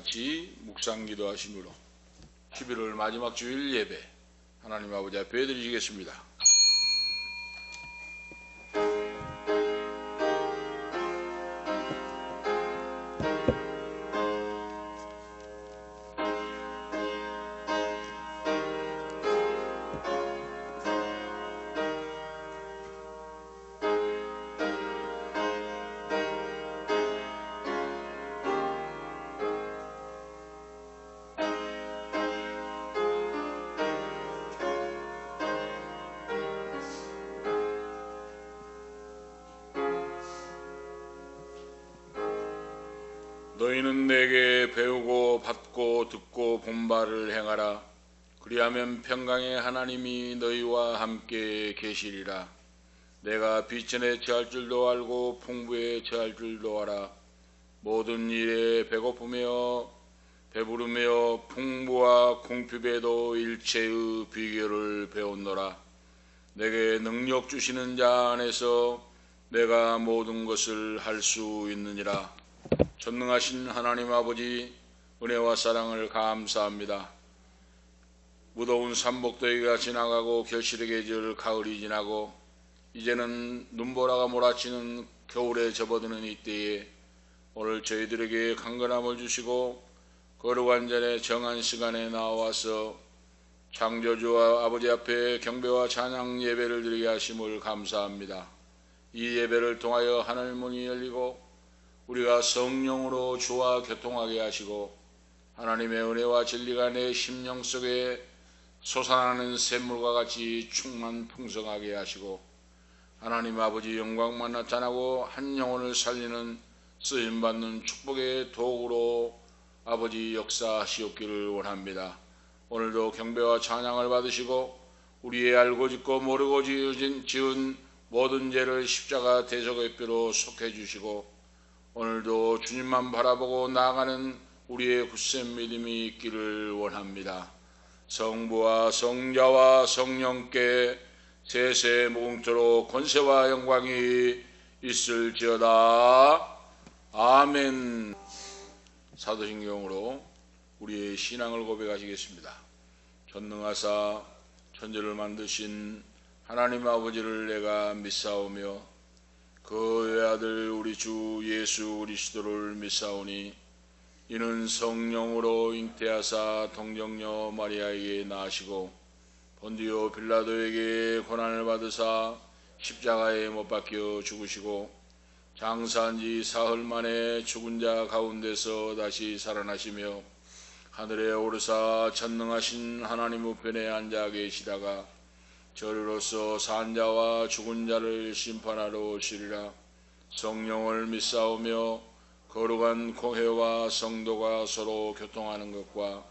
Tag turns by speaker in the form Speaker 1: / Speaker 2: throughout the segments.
Speaker 1: 같이 묵상 기도하심으로 11월 마지막 주일 예배 하나님 아버지 앞에 드리시겠습니다. 너희는 내게 배우고 받고 듣고 본 바를 행하라. 그리하면 평강의 하나님이 너희와 함께 계시리라. 내가 비천에 처할 줄도 알고 풍부에 처할 줄도 알아. 모든 일에 배고프며 배부르며 풍부와 궁핍에도 일체의 비결을 배웠노라. 내게 능력 주시는 자 안에서 내가 모든 것을 할 수 있느니라. 전능하신 하나님 아버지, 은혜와 사랑을 감사합니다. 무더운 삼복더위가 지나가고 결실의 계절 가을이 지나고 이제는 눈보라가 몰아치는 겨울에 접어드는 이때에 오늘 저희들에게 강건함을 주시고 거룩한 전에 정한 시간에 나와서 창조주와 아버지 앞에 경배와 찬양 예배를 드리게 하심을 감사합니다. 이 예배를 통하여 하늘 문이 열리고 우리가 성령으로 주와 교통하게 하시고 하나님의 은혜와 진리가 내 심령 속에 솟아나는 샘물과 같이 충만 풍성하게 하시고 하나님 아버지 영광만 나타나고 한 영혼을 살리는 쓰임받는 축복의 도구로 아버지 역사하시옵기를 원합니다. 오늘도 경배와 찬양을 받으시고 우리의 알고 짓고 모르고 지은 모든 죄를 십자가 대속의 뼈로 속해 주시고 오늘도 주님만 바라보고 나아가는 우리의 굳센 믿음이 있기를 원합니다. 성부와 성자와 성령께 세세 무궁토록 권세와 영광이 있을지어다. 아멘. 사도신경으로 우리의 신앙을 고백하시겠습니다. 전능하사 천지를 만드신 하나님 아버지를 내가 믿사오며 그 외아들 우리 주 예수 그리스도를 믿사오니 이는 성령으로 잉태하사 동정녀 마리아에게 나시고 본디오 빌라도에게 고난을 받으사 십자가에 못 박혀 죽으시고 장사한 지 사흘 만에 죽은 자 가운데서 다시 살아나시며 하늘에 오르사 전능하신 하나님 우편에 앉아 계시다가 저리로서 산 자와 죽은 자를 심판하러 오시리라. 성령을 믿사오며 거룩한 공회와 성도가 서로 교통하는 것과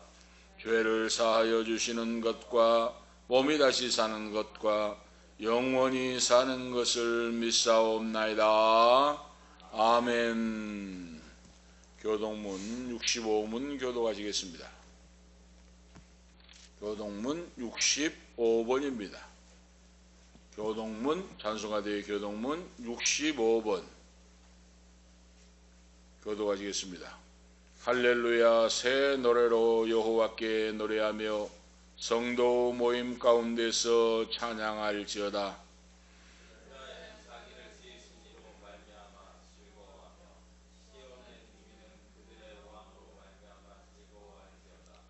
Speaker 1: 죄를 사하여 주시는 것과 몸이 다시 사는 것과 영원히 사는 것을 믿사옵나이다. 아멘. 교동문 65문 교도하시겠습니다. 교동문 65번입니다. 교동문, 찬송가대의 교동문 65번 교도하시겠습니다. 할렐루야 새 노래로 여호와께 노래하며 성도 모임 가운데서 찬양할지어다.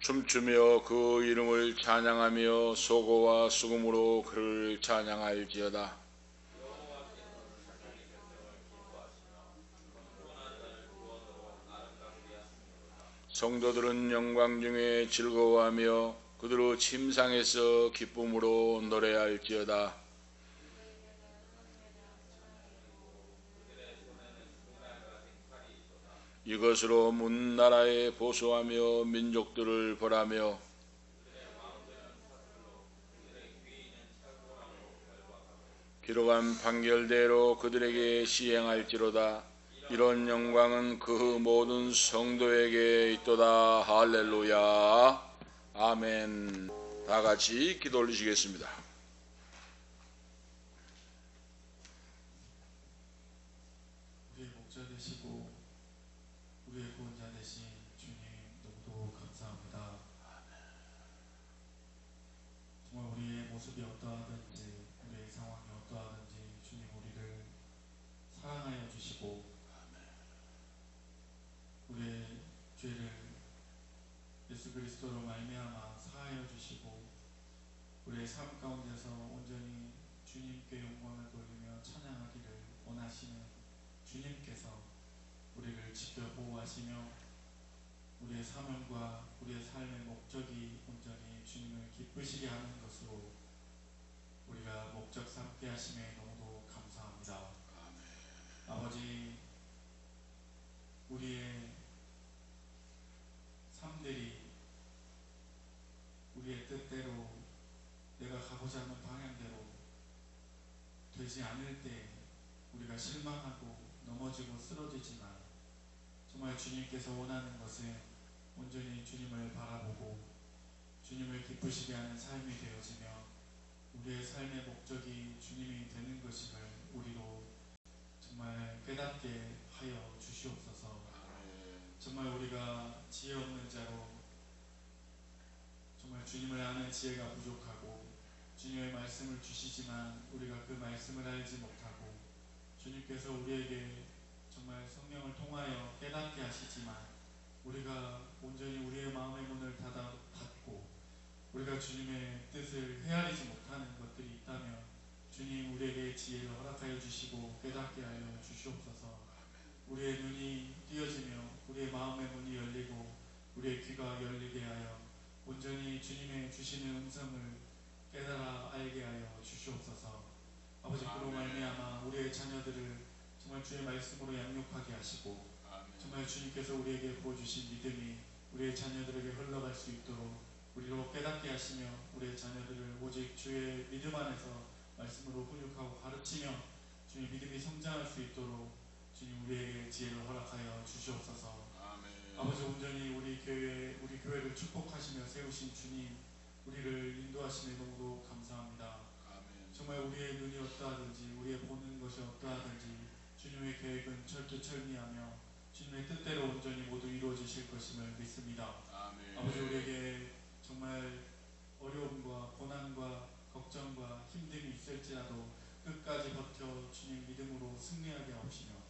Speaker 1: 춤추며 그 이름을 찬양하며 소고와 수금으로 그를 찬양할지어다. 성도들은 영광 중에 즐거워하며 그들의 침상에서 기쁨으로 노래할지어다. 이것으로 문 나라에 보수하며 민족들을 벌하며 기록한 판결대로 그들에게 시행할지로다. 이런 영광은 그 모든 성도에게 있도다. 할렐루야. 아멘. 다 같이 기도 올리시겠습니다.
Speaker 2: 우리의 목자 되시고 우리의 구원자 되신 주님, 그리스도로 말미암아 사하여 주시고 우리의 삶 가운데서 온전히 주님께 영광을 돌리며 찬양하기를 원하시는 주님께서 우리를 지켜 보호하시며 우리의 사명과 우리의 삶의 목적이 온전히 주님을 기쁘시게 하는 것으로 우리가 목적 삼게 하심에 너무도 감사합니다. 아버지, 우리의 삶들이 우리의 뜻대로 내가 가고자 하는 방향대로 되지 않을 때 우리가 실망하고 넘어지고 쓰러지지만 정말 주님께서 원하는 것은 온전히 주님을 바라보고 주님을 기쁘시게 하는 삶이 되어지며 우리의 삶의 목적이 주님이 되는 것임을 우리로 정말 깨닫게 하여 주시옵소서. 정말 우리가 지혜 없는 자로 정말 주님을 아는 지혜가 부족하고 주님의 말씀을 주시지만 우리가 그 말씀을 알지 못하고 주님께서 우리에게 정말 성령을 통하여 깨닫게 하시지만 우리가 온전히 우리의 마음의 문을 닫고 우리가 주님의 뜻을 헤아리지 못하는 것들이 있다면 주님 우리에게 지혜를 허락하여 주시고 깨닫게 하여 주시옵소서. 우리의 눈이 띄어지며 우리의 마음의 문이 열리고 우리의 귀가 열리게 하여 온전히 주님의 주시는 음성을 깨달아 알게 하여 주시옵소서. 아버지, 그로 말미암아 우리의 자녀들을 정말 주의 말씀으로 양육하게 하시고 정말 주님께서 우리에게 부어주신 믿음이 우리의 자녀들에게 흘러갈 수 있도록 우리로 깨닫게 하시며 우리의 자녀들을 오직 주의 믿음 안에서 말씀으로 훈육하고 가르치며 주의 믿음이 성장할 수 있도록 주님 우리에게 지혜를 허락하여 주시옵소서. 아버지, 온전히 우리 교회를 축복하시며 세우신 주님 우리를 인도하시며 너무도 감사합니다. 정말 우리의 눈이 어떠하든지 우리의 보는 것이 어떠하든지 주님의 계획은 철두철미하며 주님의 뜻대로 온전히 모두 이루어지실 것임을 믿습니다. 아버지, 우리에게 정말 어려움과 고난과 걱정과 힘듦이 있을지라도 끝까지 버텨 주님 믿음으로 승리하게 하시며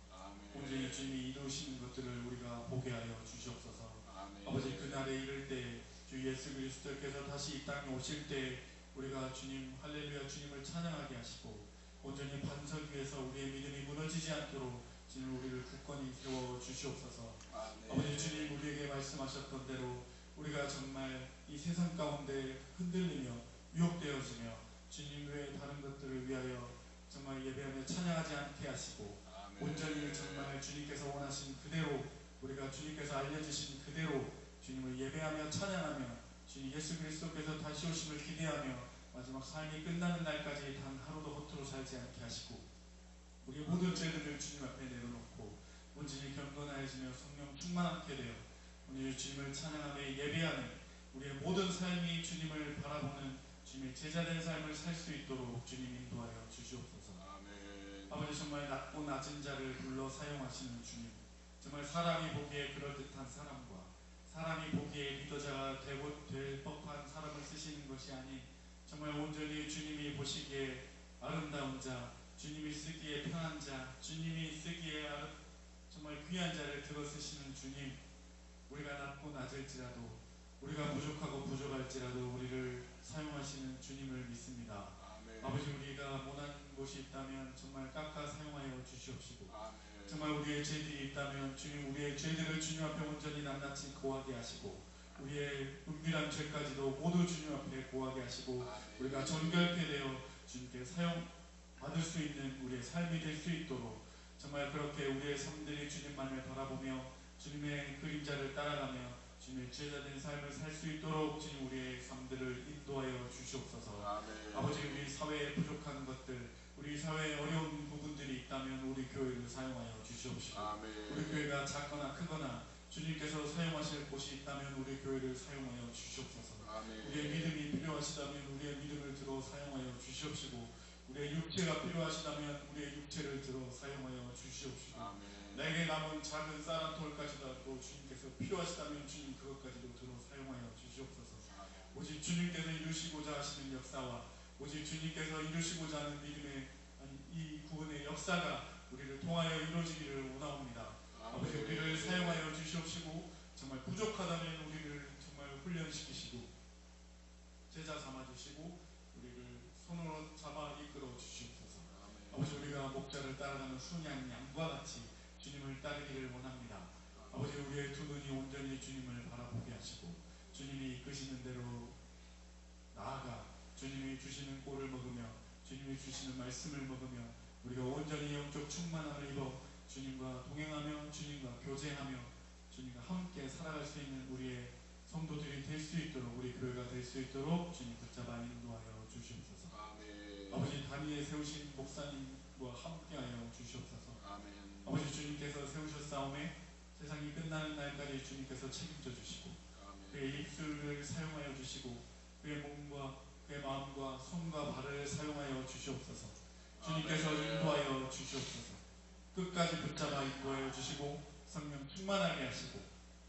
Speaker 2: 온전히 주님이 이루시는 것들을 우리가 보게 하여 주시옵소서. 아버지, 그날에 이를 때 주 예수 그리스도께서 다시 이 땅에 오실 때 우리가 주님 할렐루야 주님을 찬양하게 하시고 온전히 반석 위에서 우리의 믿음이 무너지지 않도록 주님 우리를 굳건히 세워 주시옵소서. 아버지, 주님 우리에게 말씀하셨던 대로 우리가 정말 이 세상 가운데 흔들리며 유혹되어지며 주님 외에 다른 것들을 위하여 정말 예배하며 찬양하지 않게 하시고 온전히 정말 주님께서 원하신 그대로 우리가 주님께서 알려주신 그대로 주님을 예배하며 찬양하며 주님 예수 그리스도께서 다시 오심을 기대하며 마지막 삶이 끝나는 날까지 단 하루도 허투루 살지 않게 하시고 우리의 모든 죄들을 주님 앞에 내려놓고 온전히 경건하여지며 성령 충만하게 되어 오늘 주님을 찬양하며 예배하는 우리의 모든 삶이 주님을 바라보는 주님의 제자된 삶을 살 수 있도록 주님 인도하여 주시옵소서. 아버지, 정말 낮고 낮은 자를 불러 사용하시는 주님, 정말 사람이 보기에 그럴듯한 사람과 사람이 보기에 리더자가 될 법한 사람을 쓰시는 것이 아닌 정말 온전히 주님이 보시기에 아름다운 자, 주님이 쓰기에 편한 자, 주님이 쓰기에 정말 귀한 자를 들어 쓰시는 주님, 우리가 낮고 낮을지라도 우리가 부족하고 부족할지라도 우리를 사용하시는 주님을 믿습니다. 아버지, 우리가 못한 곳이 있다면 정말 깎아 사용하여 주시옵시고 정말 우리의 죄들이 있다면 주님 우리의 죄들을 주님 앞에 온전히 낱낱이 고하게 하시고 우리의 은밀한 죄까지도 모두 주님 앞에 고하게 하시고 우리가 정결케 되어 주님께 사용받을 수 있는 우리의 삶이 될 수 있도록 정말 그렇게 우리의 삶들이 주님만을 바라보며 주님의 그림자를 따라가며 주님의 제자된 삶을 살 수 있도록 주님 우리의 삶들을 인도하여 주시옵소서. 아버지, 우리 사회에 부족한 것들, 우리 사회에 어려운 부분들이 있다면 우리 교회를 사용하여 주시옵시고 우리 교회가 작거나 크거나 주님께서 사용하실 곳이 있다면 우리 교회를 사용하여 주시옵소서. 우리의 믿음이 필요하시다면 우리의 믿음을 들어 사용하여 주시옵시고 우리의 육체가 필요하시다면 우리의 육체를 들어 사용하여 주시옵시고 내게 남은 작은 쌀 한 톨까지도 주님께서 필요하시다면 주님 그것까지도 들어 사용하여 주시옵소서. 오직 주님께서 이루시고자 하시는 역사와 오직 주님께서 이루시고자 하는 믿음의 이 구원의 역사가 우리를 통하여 이루어지기를 원하옵니다. 아버지, 우리를 사용하여 주시옵시고 정말 부족하다면 우리를 정말 훈련시키시고 제자 삼아주시고 우리를 손으로 잡아 이끌어 주시옵소서. 아버지, 우리가 목자를 따라가는 순양 양과 같이 주님을 따르기를 원합니다. 아버지, 우리의 두 눈이 온전히 주님을 바라보게 하시고 주님이 이끄시는 대로 나아가 주님이 주시는 꼴을 먹으며 주님이 주시는 말씀을 먹으며 우리가 온전히 영적 충만함을 입어 주님과 동행하며 주님과 교제하며 주님과 함께 살아갈 수 있는 우리의 성도들이 될 수 있도록, 우리 교회가 될 수 있도록 주님 붙잡아 인도하여 주시옵소서.
Speaker 1: 아멘.
Speaker 2: 아버지, 단위에 세우신 목사님과 함께하여 주시옵소서.
Speaker 1: 아멘.
Speaker 2: 아버지, 주님께서 세우셨사오매 세상이 끝나는 날까지 주님께서 책임져 주시고
Speaker 1: 아멘.
Speaker 2: 그의 입술을 사용하여 주시고 그의 몸과 그의 마음과 손과 발을 사용하여 주시옵소서. 주님께서
Speaker 1: 아멘.
Speaker 2: 인도하여 주시옵소서. 끝까지 붙잡아 인도하여 주시고 성령 충만하게 하시고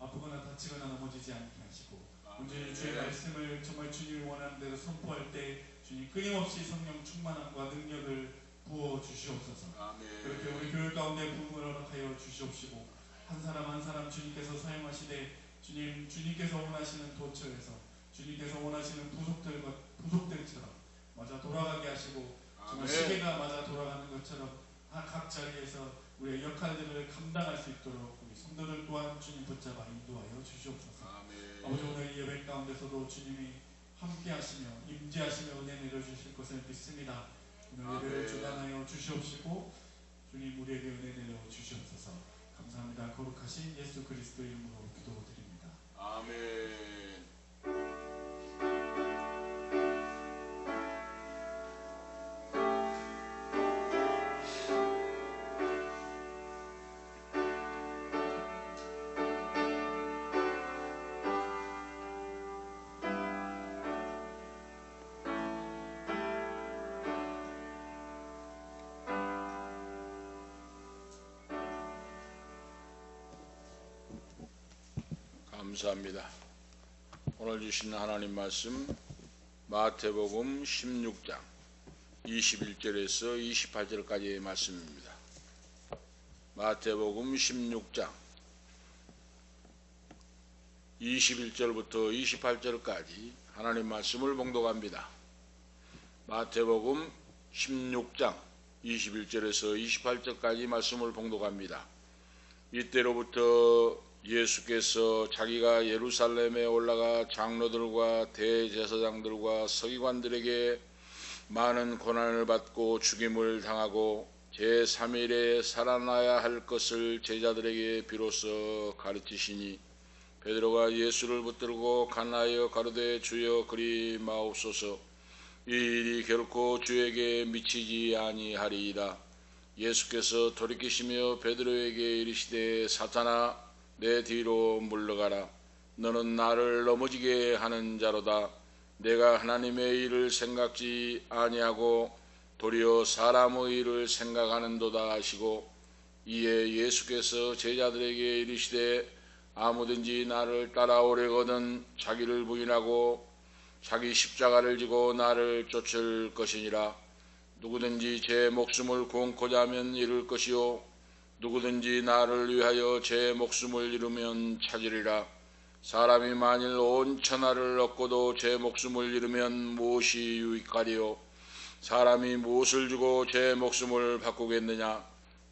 Speaker 2: 아프거나 다치거나 넘어지지 않게 하시고 온전히 주의 말씀을 정말 주님이 원하는 대로 선포할 때 주님 끊임없이 성령 충만함과 능력을 부어 주시옵소서.
Speaker 1: 아멘.
Speaker 2: 그렇게 우리 교회 가운데 부흥을 허락하여 주시옵시고 한 사람 한 사람 주님께서 사용하시되 주님께서 원하시는 도처에서 주님께서 원하시는 부속들처럼 맞아 돌아가게 하시고 정말 시계가 맞아 돌아가는 것처럼 각 자리에서 우리의 역할들을 감당할 수 있도록 우리 성도들 또한 주님 붙잡아 인도하여 주시옵소서.
Speaker 1: 아멘.
Speaker 2: 아버지, 오늘 예배 가운데서도 주님이 함께 하시며 임재하시며 은혜 내려주실 것을 믿습니다. 오늘 예배를 주관하여 주시옵시고 주님 우리에게 은혜 내려 주시옵소서. 감사합니다. 거룩하신 예수 그리스도 이름으로 기도드립니다.
Speaker 1: 아멘. 감사합니다. 오늘 주신 하나님 말씀 마태복음 16장 21절에서 28절까지의 말씀입니다. 마태복음 16장 21절부터 28절까지 하나님 말씀을 봉독합니다. 마태복음 16장 21절에서 28절까지 말씀을 봉독합니다. 이때로부터 예수께서 자기가 예루살렘에 올라가 장로들과 대제사장들과 서기관들에게 많은 고난을 받고 죽임을 당하고 제3일에 살아나야 할 것을 제자들에게 비로소 가르치시니 베드로가 예수를 붙들고 간하여 가로되 주여 그리 마옵소서. 이 일이 결코 주에게 미치지 아니하리이다. 예수께서 돌이키시며 베드로에게 이르시되 사탄아 내 뒤로 물러가라. 너는 나를 넘어지게 하는 자로다. 내가 하나님의 일을 생각지 아니하고 도리어 사람의 일을 생각하는도다 하시고 이에 예수께서 제자들에게 이르시되 아무든지 나를 따라오려거든 자기를 부인하고 자기 십자가를 지고 나를 쫓을 것이니라. 누구든지 제 목숨을 구원코자 하면 잃을 것이요 누구든지 나를 위하여 제 목숨을 잃으면 찾으리라. 사람이 만일 온 천하를 얻고도 제 목숨을 잃으면 무엇이 유익하리요? 사람이 무엇을 주고 제 목숨을 바꾸겠느냐?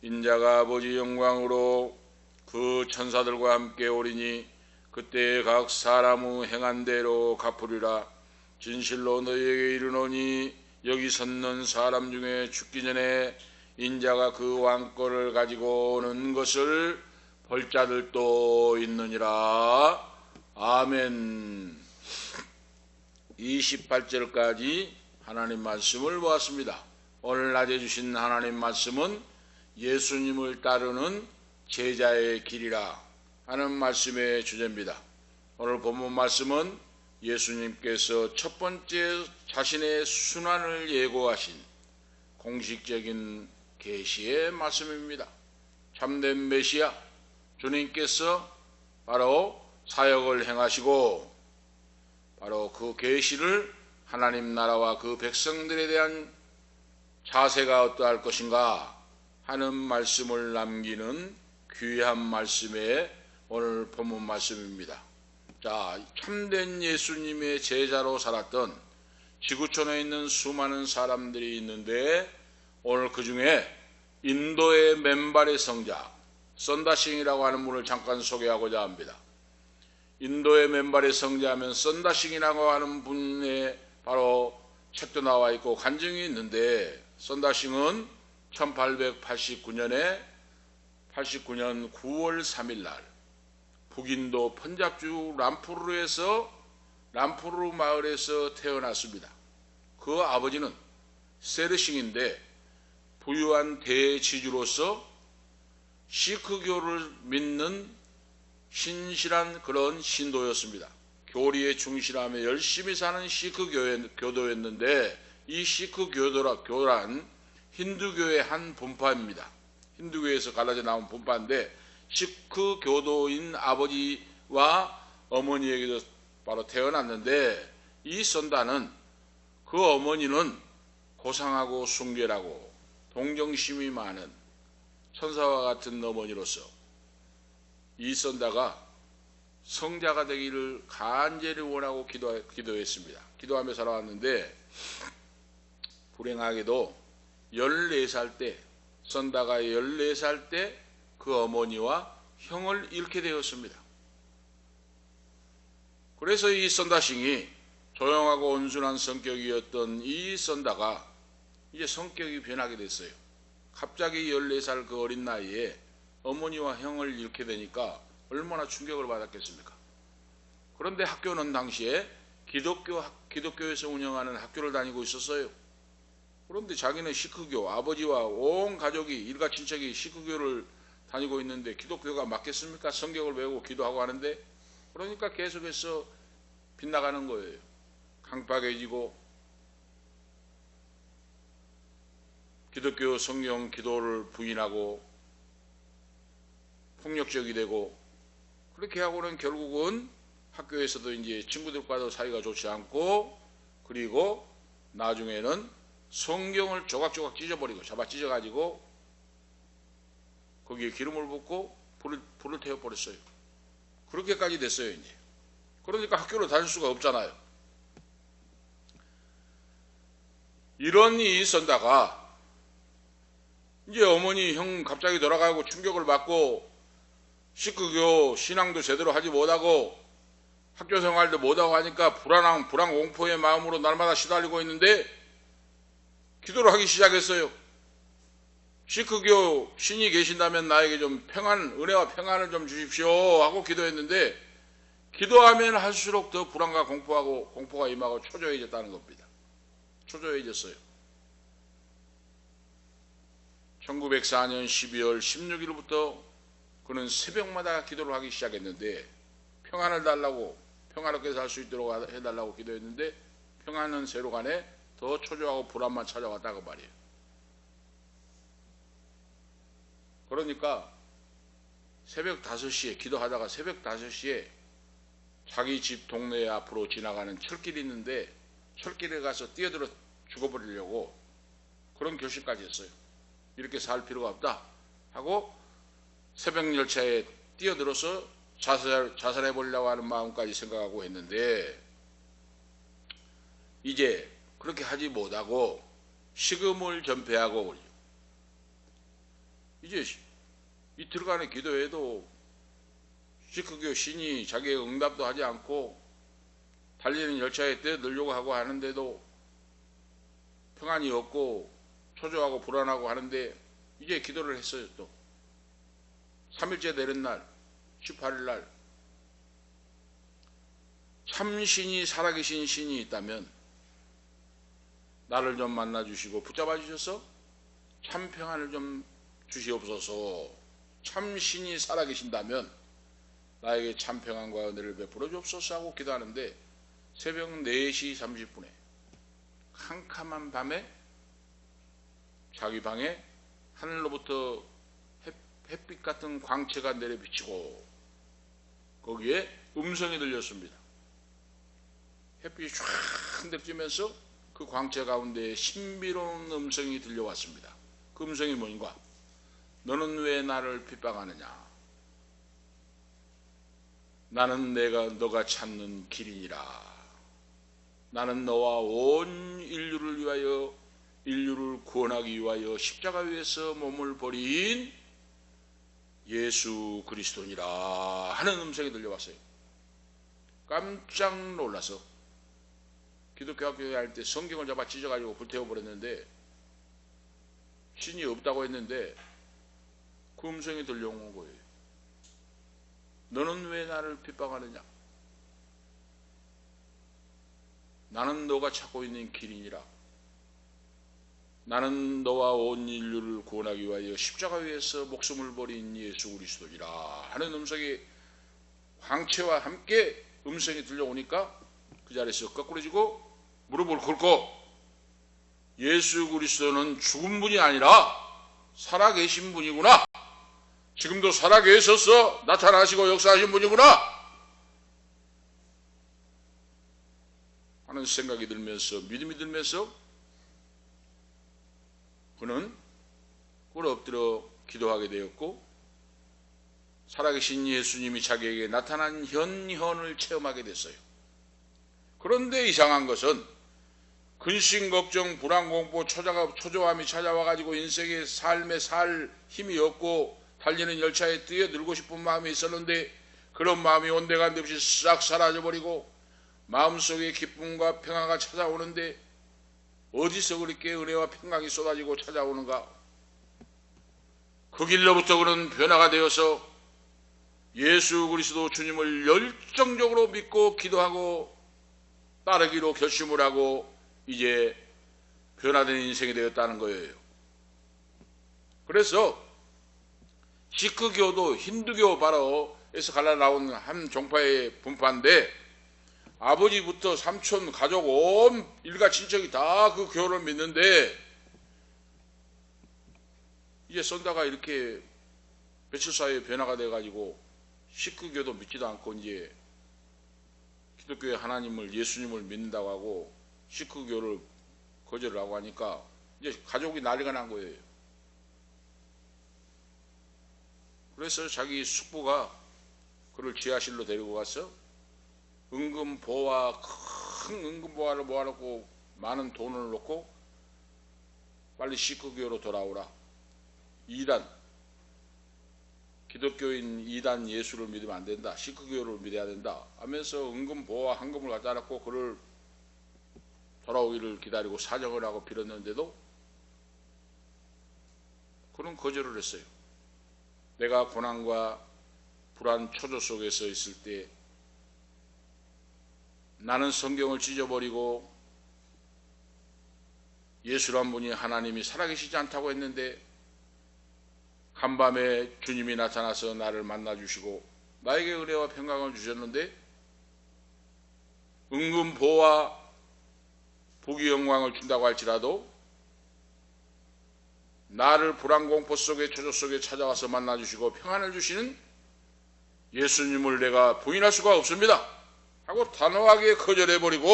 Speaker 1: 인자가 아버지 영광으로 그 천사들과 함께 오리니 그때 각 사람의 행한 대로 갚으리라. 진실로 너희에게 이르노니 여기 섰는 사람 중에 죽기 전에 인자가 그 왕권을 가지고 오는 것을 볼 자들도 있느니라. 아멘. 28절까지 하나님 말씀을 보았습니다. 오늘 낮에 주신 하나님 말씀은 예수님을 따르는 제자의 길이라 하는 말씀의 주제입니다. 오늘 본문 말씀은 예수님께서 첫 번째 자신의 순환을 예고하신 공식적인 계시의 말씀입니다. 참된 메시아 주님께서 바로 사역을 행하시고 바로 그 계시를 하나님 나라와 그 백성들에 대한 자세가 어떠할 것인가 하는 말씀을 남기는 귀한 말씀의 오늘 본문 말씀입니다. 자, 참된 예수님의 제자로 살았던 지구촌에 있는 수많은 사람들이 있는데 오늘 그 중에 인도의 맨발의 성자 썬다싱이라고 하는 분을 잠깐 소개하고자 합니다. 인도의 맨발의 성자하면 썬다싱이라고 하는 분의 바로 책도 나와 있고 간증이 있는데, 썬다싱은 1889년 9월 3일 날 북인도 펀잡주 람푸르 마을에서 태어났습니다. 그 아버지는 세르싱인데 부유한 대지주로서 시크교를 믿는 신실한 그런 신도였습니다. 교리에 충실하며 열심히 사는 시크교도였는데, 이 시크교란 힌두교의 한 분파입니다. 힌두교에서 갈라져 나온 분파인데, 시크교도인 아버지와 어머니에게도 바로 태어났는데, 이 썬다는 그 어머니는 고상하고 순결하고 동정심이 많은 천사와 같은 어머니로서 이 썬다가 성자가 되기를 간절히 원하고 기도했습니다. 기도하며 살아왔는데, 불행하게도 14살 때, 썬다가 14살 때 그 어머니와 형을 잃게 되었습니다. 그래서 이 썬다싱이 조용하고 온순한 성격이었던 이 썬다가 이제 성격이 변하게 됐어요. 갑자기 14살 그 어린 나이에 어머니와 형을 잃게 되니까 얼마나 충격을 받았겠습니까? 그런데 학교는 당시에 기독교에서 운영하는 학교를 다니고 있었어요. 그런데 자기는 시크교, 아버지와 온 가족이, 일가 친척이 시크교를 다니고 있는데 기독교가 맞겠습니까? 성경을 외우고 기도하고 하는데, 그러니까 계속해서 빗나가는 거예요. 강박해지고 기독교 성경 기도를 부인하고 폭력적이 되고, 그렇게 하고는 결국은 학교에서도 이제 친구들과도 사이가 좋지 않고, 그리고 나중에는 성경을 조각조각 찢어버리고 잡아 찢어가지고 거기에 기름을 붓고 불을 태워버렸어요. 그렇게까지 됐어요 이제. 그러니까 학교를 다닐 수가 없잖아요. 이런 일이 있었다가 이제 어머니 형 갑자기 돌아가고 충격을 받고 시크교 신앙도 제대로 하지 못하고 학교 생활도 못하고 하니까 불안 공포의 마음으로 날마다 시달리고 있는데 기도를 하기 시작했어요. 시크교 신이 계신다면 나에게 좀 은혜와 평안을 좀 주십시오 하고 기도했는데, 기도하면 할수록 더 불안과 공포가 임하고 초조해졌다는 겁니다. 초조해졌어요. 1904년 12월 16일부터 그는 새벽마다 기도를 하기 시작했는데, 평안을 달라고, 평화롭게 살 수 있도록 해달라고 기도했는데, 평안은 새로 가네 더 초조하고 불안만 찾아왔다고 말이에요. 그러니까 새벽 5시에 기도하다가 새벽 5시에 자기 집 동네 앞으로 지나가는 철길이 있는데 철길에 가서 뛰어들어 죽어버리려고 그런 결심까지 했어요. 이렇게 살 필요가 없다 하고 새벽 열차에 뛰어들어서 자살해버리려고 하는 마음까지 생각하고 했는데, 이제 그렇게 하지 못하고 식음을 전폐하고 이제 이틀간의 기도에도 시크교 신이 자기의 응답도 하지 않고 달리는 열차에 뛰어들려고 하고 하는데도 평안이 없고 초조하고 불안하고 하는데, 이제 기도를 했어요. 또 3일째 되는 날 18일 날 참신이 살아계신 신이 있다면 나를 좀 만나주시고 붙잡아 주셔서 참 평안을 좀 주시옵소서. 참신이 살아계신다면 나에게 참 평안과 은혜를 베풀어 주옵소서 하고 기도하는데, 새벽 4시 30분에 캄캄한 밤에 자기 방에 하늘로부터 햇빛 같은 광채가 내려비치고 거기에 음성이 들렸습니다. 햇빛이 쫙 내리면서 그 광채 가운데 신비로운 음성이 들려왔습니다. 그 음성이 뭔가? 너는 왜 나를 핍박하느냐? 나는 너가 찾는 길이니라. 나는 너와 온 인류를 위하여 인류를 구원하기 위하여 십자가 위에서 몸을 버린 예수 그리스도니라 하는 음성이 들려왔어요. 깜짝 놀라서 기독교 학교에 할 때 성경을 잡아 찢어가지고 불태워버렸는데, 신이 없다고 했는데 그 음성이 들려온 거예요. 너는 왜 나를 핍박하느냐? 나는 너가 찾고 있는 길이니라. 나는 너와 온 인류를 구원하기 위하여 십자가 위에서 목숨을 버린 예수 그리스도니라 하는 음성이 황채와 함께 음성이 들려오니까 그 자리에서 거꾸로지고 무릎을 꿇고 예수 그리스도는 죽은 분이 아니라 살아계신 분이구나. 지금도 살아계셔서 나타나시고 역사하신 분이구나 하는 생각이 들면서, 믿음이 들면서 그는 엎드려 기도하게 되었고, 살아계신 예수님이 자기에게 나타난 현현을 체험하게 됐어요. 그런데 이상한 것은 근심, 걱정, 불안, 공포, 초조함이 찾아와가지고 인생의 삶에 살 힘이 없고 달리는 열차에 뛰어들고 싶은 마음이 있었는데 그런 마음이 온데간데 없이 싹 사라져버리고 마음속에 기쁨과 평화가 찾아오는데 어디서 그렇게 은혜와 평강이 쏟아지고 찾아오는가? 그 길로부터 그는 변화가 되어서 예수 그리스도 주님을 열정적으로 믿고 기도하고 따르기로 결심을 하고 이제 변화된 인생이 되었다는 거예요. 그래서 시크교도 힌두교 바로에서 갈라 나온 한 종파의 분파인데, 아버지부터 삼촌, 가족, 온 일가 친척이 다 그 교를 믿는데, 이제 썬다가 이렇게 며칠 사이에 변화가 돼가지고 시크교도 믿지도 않고 이제 기독교의 하나님을, 예수님을 믿는다고 하고 시크교를 거절을 하고 하니까 이제 가족이 난리가 난 거예요. 그래서 자기 숙부가 그를 지하실로 데리고 가서 응금보화, 큰 응금보화를 모아놓고 많은 돈을 놓고 빨리 시크교로 돌아오라. 기독교인 2단 예수를 믿으면 안 된다. 시크교를 믿어야 된다 하면서 응금보화 한금을 갖다 놓고 그를 돌아오기를 기다리고 사정을 하고 빌었는데도 그는 거절을 했어요. 내가 고난과 불안 초조 속에서 있을 때 나는 성경을 찢어버리고 예수란 분이 하나님이 살아계시지 않다고 했는데 간밤에 주님이 나타나서 나를 만나주시고 나에게 은혜와 평강을 주셨는데 은금보와 복의 영광을 준다고 할지라도 나를 불안공포 속에 초조 속에 찾아와서 만나주시고 평안을 주시는 예수님을 내가 부인할 수가 없습니다 하고 단호하게 거절해버리고,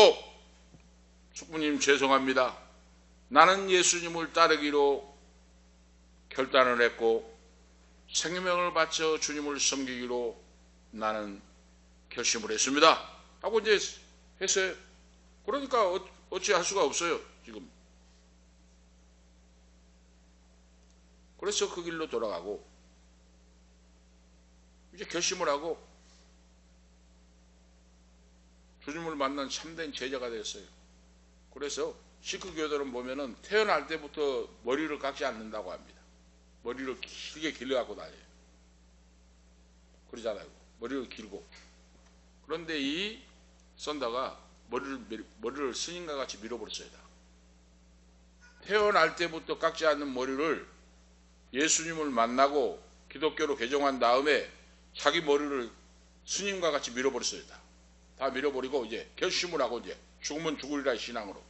Speaker 1: 숙부님 죄송합니다. 나는 예수님을 따르기로 결단을 했고 생명을 바쳐 주님을 섬기기로 나는 결심을 했습니다 하고 이제 했어요. 그러니까 어찌할 수가 없어요 지금. 그래서 그 길로 돌아가고 이제 결심을 하고 주님을 만난 참된 제자가 됐어요. 그래서 시크교들은 보면은 태어날 때부터 머리를 깎지 않는다고 합니다. 머리를 길게 길러갖고 다녀요. 그러잖아요. 머리를 길고. 그런데 이 썬다가 머리를 스님과 같이 밀어버렸어요. 태어날 때부터 깎지 않는 머리를 예수님을 만나고 기독교로 개종한 다음에 자기 머리를 스님과 같이 밀어버렸어요. 다 밀어버리고 이제 결심을 하고 이제 죽으면 죽으리라 신앙으로.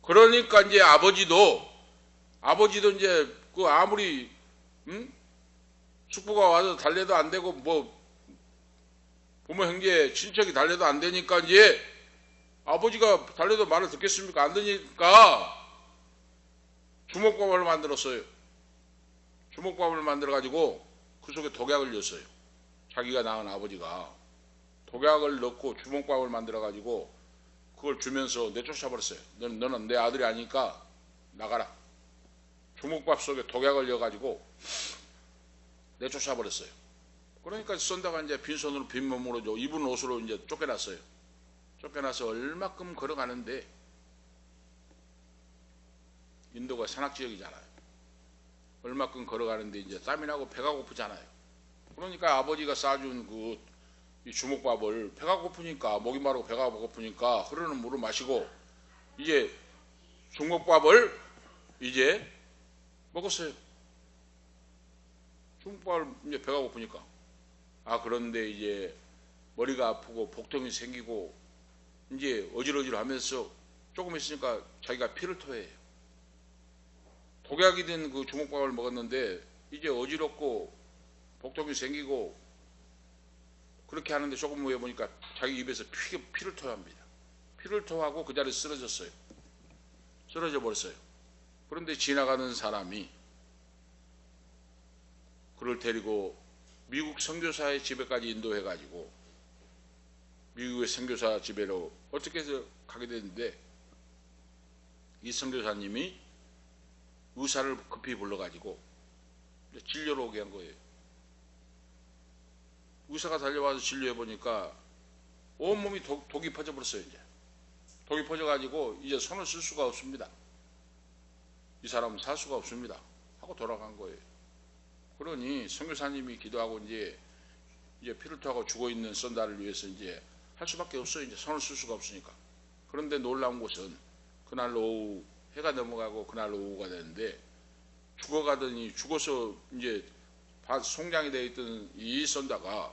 Speaker 1: 그러니까 이제 아버지도 이제 그 아무리 숙부가 와서 달래도 안 되고 뭐 부모 형제 친척이 달래도 안 되니까 이제 아버지가 달래도 말을 듣겠습니까? 안 되니까 주먹밥을 만들었어요. 주먹밥을 만들어 가지고 그 속에 독약을 넣었어요. 자기가 낳은 아버지가 독약을 넣고 주먹밥을 만들어가지고 그걸 주면서 내쫓아버렸어요. 너는 내 아들이 아니니까 나가라. 주먹밥 속에 독약을 넣어가지고 내쫓아버렸어요. 그러니까 선다가 이제 빈손으로 빈몸으로 입은 옷으로 이제 쫓겨났어요. 쫓겨나서 얼마큼 걸어가는데, 인도가 산악지역이잖아요. 얼마큼 걸어가는데 이제 땀이 나고 배가 고프잖아요. 그러니까 아버지가 싸준 이 주먹밥을 배가 고프니까, 목이 마르고 배가 고프니까 흐르는 물을 마시고 이제 주먹밥을 이제 먹었어요. 주먹밥을 이제 배가 고프니까. 그런데 이제 머리가 아프고 복통이 생기고 이제 어질어질하면서 조금 있으니까 자기가 피를 토해요. 독약이 된 그 주먹밥을 먹었는데 이제 어지럽고 복통이 생기고 그렇게 하는데 조금 후에 보니까 자기 입에서 피를 토합니다. 피를 토하고 그 자리에 쓰러졌어요. 쓰러져 버렸어요. 그런데 지나가는 사람이 그를 데리고 미국 선교사의 집에까지 인도해가지고 미국의 선교사 집에로 어떻게 해서 가게 됐는데, 이 선교사님이 의사를 급히 불러가지고 진료로 오게 한 거예요. 의사가 달려와서 진료해보니까 온몸이 독이 퍼져버렸어요. 이제 독이 퍼져가지고 이제 손을 쓸 수가 없습니다. 이 사람은 살 수가 없습니다 하고 돌아간 거예요. 그러니 선교사님이 기도하고 이제 피를 토하고 죽어있는 선다를 위해서 이제 할 수밖에 없어요. 이제 손을 쓸 수가 없으니까. 그런데 놀라운 것은 그날 오후 해가 넘어가고 그날 오후가 되는데 죽어서 이제 송장이 되어 있던 이 선다가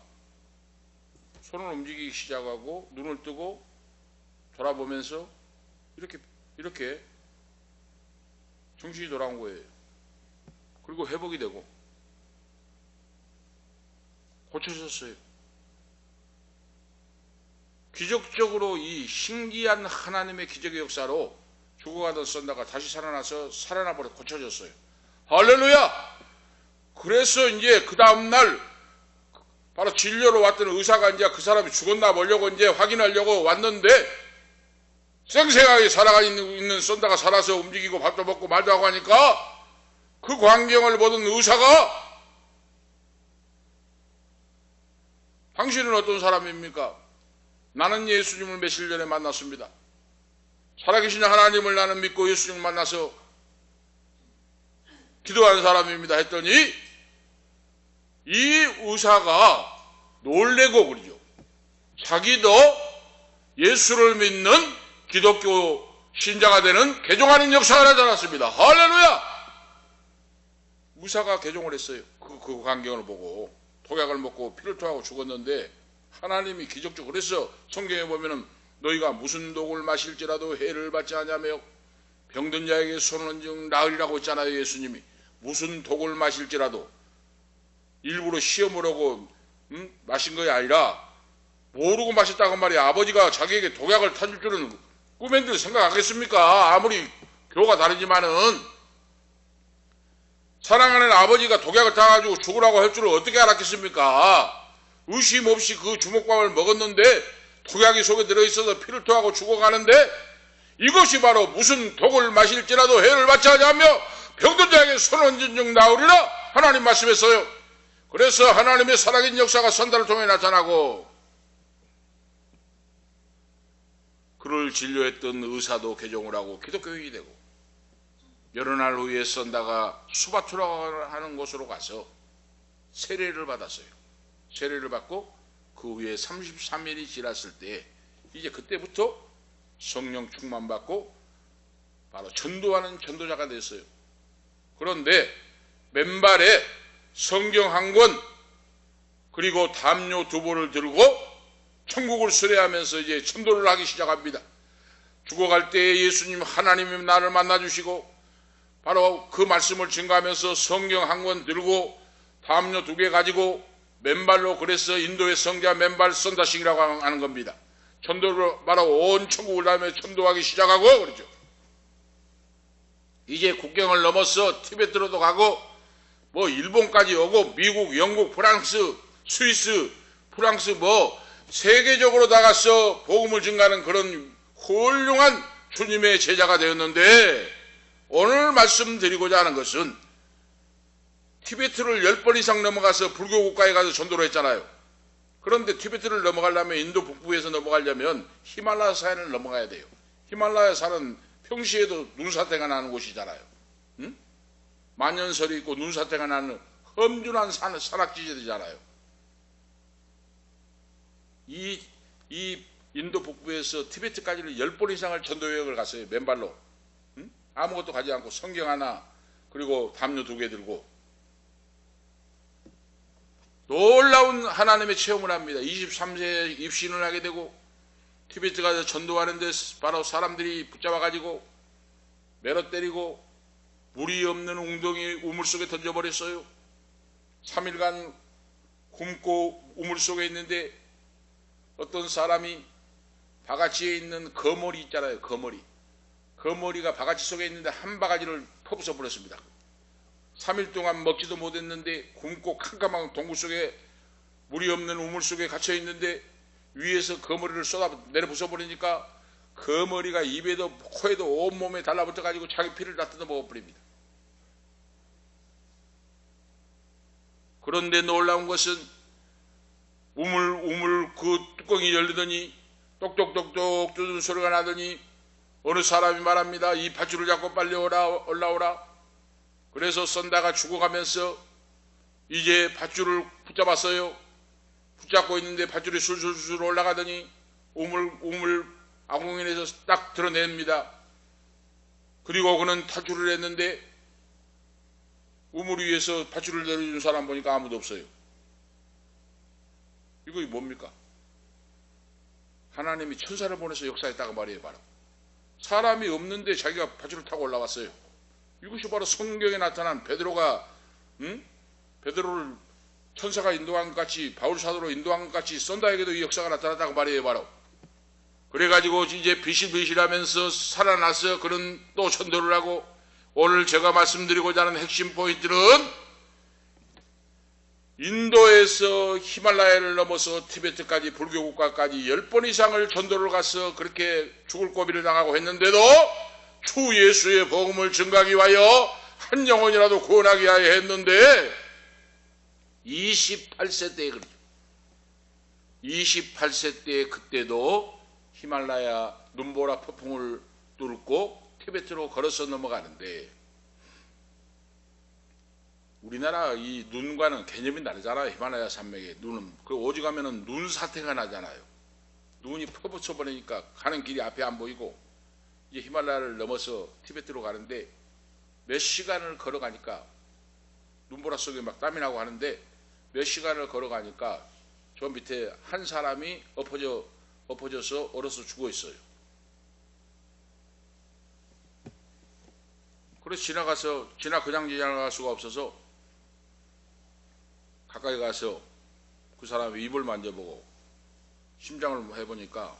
Speaker 1: 손을 움직이기 시작하고 눈을 뜨고 돌아보면서 이렇게 정신이 돌아온 거예요. 그리고 회복이 되고 고쳐졌어요. 기적적으로 이 신기한 하나님의 기적의 역사로 죽어가던 선다가 다시 살아나버려 고쳐졌어요. 할렐루야! 그래서 이제 그 다음날 바로 진료로 왔던 의사가 이제 그 사람이 죽었나 보려고 이제 확인하려고 왔는데, 생생하게 살아가 있는 선다가 살아서 움직이고 밥도 먹고 말도 하고 하니까 그 광경을 보던 의사가, 당신은 어떤 사람입니까? 나는 예수님을 며칠 전에 만났습니다. 살아계신 하나님을 나는 믿고 예수님을 만나서 기도하는 사람입니다 했더니 이 의사가 놀래고 그러죠. 자기도 예수를 믿는 기독교 신자가 되는 개종하는 역사가 나타났습니다. 할렐루야! 의사가 개종을 했어요. 그 광경을 보고 독약을 먹고 피를 토하고 죽었는데 하나님이 기적적으로, 그래서 성경에 보면은 너희가 무슨 독을 마실지라도 해를 받지 않으며 병든 자에게 손을 얹은 나으리라고 했잖아요. 예수님이 무슨 독을 마실지라도 일부러 시험을 하고 마신 것이 아니라 모르고 마셨다고 말이야. 아버지가 자기에게 독약을 타줄 줄은 꿈엔들 생각하겠습니까? 아무리 교가 다르지만은 사랑하는 아버지가 독약을 타가지고 죽으라고 할 줄을 어떻게 알았겠습니까? 의심 없이 그 주먹밥을 먹었는데 독약이 속에 들어있어서 피를 토하고 죽어가는데, 이것이 바로 무슨 독을 마실지라도 해를 받지 않으며 병든 자에게 손 얹은 즉 나으리라 하나님 말씀했어요. 그래서 하나님의 살아계신 역사가 선다를 통해 나타나고, 그를 진료했던 의사도 개종을 하고 기독교인이 되고, 여러 날 후에 선다가 수바투라고 하는 곳으로 가서 세례를 받았어요. 세례를 받고 그 후에 33일이 지났을 때 이제 그때부터 성령 충만 받고 바로 전도하는 전도자가 됐어요. 그런데 맨발에 성경 한 권 그리고 담요 2보를 들고 천국을 수레하면서 이제 전도를 하기 시작합니다. 죽어갈 때 예수님 하나님이 나를 만나주시고 바로 그 말씀을 증거하면서 성경 한 권 들고 담요 2개 가지고 맨발로, 그래서 인도의 성자 맨발 선다식이라고 하는 겁니다. 전도를 바로 온 천국을 다음에 전도하기 시작하고 그러죠. 이제 국경을 넘어서 티베트로도 가고 뭐 일본까지 오고 미국, 영국, 프랑스 스위스, 프랑스 세계적으로 나가서 복음을 증가하는 그런 훌륭한 주님의 제자가 되었는데, 오늘 말씀드리고자 하는 것은 티베트를 10번 이상 넘어가서 불교 국가에 가서 전도를 했잖아요. 그런데 티베트를 넘어가려면, 인도 북부에서 넘어가려면 히말라야 산을 넘어가야 돼요. 히말라야 산은 평시에도 눈사태가 나는 곳이잖아요. 응? 만년설이 있고 눈사태가 나는 험준한 산악지대잖아요. 이 인도 북부에서 티베트까지를 10번 이상을 전도 여행을 갔어요. 맨발로. 응? 아무것도 가지 않고 성경 하나, 그리고 담요 2개 들고. 놀라운 하나님의 체험을 합니다. 23세에 입신을 하게 되고, 티베트 가서 전도하는데 바로 사람들이 붙잡아가지고 매러 때리고 물이 없는 웅덩이 우물 속에 던져버렸어요. 3일간 굶고 우물 속에 있는데 어떤 사람이 바가지에 있는 거머리 있잖아요. 거머리가 바가지 속에 있는데 한 바가지를 퍼부숴 버렸습니다. 3일 동안 먹지도 못했는데 굶고 캄캄한 동굴 속에 물이 없는 우물 속에 갇혀 있는데 위에서 거머리를 쏟아 내려 부숴버리니까 거머리가 입에도 코에도 온몸에 달라붙어 가지고 자기 피를 다 뜯어 먹어버립니다. 그런데 놀라운 것은 우물 그 뚜껑이 열리더니 똑똑똑똑 뜯는 소리가 나더니 어느 사람이 말합니다. 이 밧줄을 잡고 빨리 올라오라. 그래서 썬다가 죽어가면서 이제 밧줄을 붙잡았어요. 붙잡고 있는데 밧줄이 술술술 올라가더니 우물 아궁이에서 딱 드러냅니다. 그리고 그는 탈출을 했는데 우물 위에서 밧줄을 내려준 사람 보니까 아무도 없어요. 이거 뭡니까? 하나님이 천사를 보내서 역사했다고 말이에요. 바로 사람이 없는데 자기가 밧줄을 타고 올라왔어요. 이것이 바로 성경에 나타난 베드로가 베드로를 천사가 인도한 것 같이, 바울 사도로 인도한 것 같이 썬다에게도 이 역사가 나타났다고 말이에요. 바로 그래가지고 이제 비실비실하면서 살아나서 그런 또 전도를 하고, 오늘 제가 말씀드리고자 하는 핵심 포인트는 인도에서 히말라야를 넘어서 티베트까지 불교 국가까지 10번 이상을 전도를 가서 그렇게 죽을 고비를 당하고 했는데도 주 예수의 복음을 증가하기 위하여 한 영혼이라도 구원하기 위하여 했는데 28세 때에 그렇죠. 28세 때에 그때도 히말라야 눈보라 폭풍을 뚫고 티베트로 걸어서 넘어가는데, 우리나라 이 눈과는 개념이 다르잖아요. 히말라야 산맥에 눈은 오직하면은 눈 사태가 나잖아요. 눈이 퍼붙여 버리니까 가는 길이 앞에 안 보이고, 이제 히말라야를 넘어서 티베트로 가는데 몇 시간을 걸어가니까 눈보라 속에 막 땀이 나고 하는데 몇 시간을 걸어가니까 저 밑에 한 사람이 엎어져서 얼어서 죽어 있어요. 그래서 그냥 지나갈 수가 없어서 가까이 가서 그 사람의 입을 만져보고 심장을 해보니까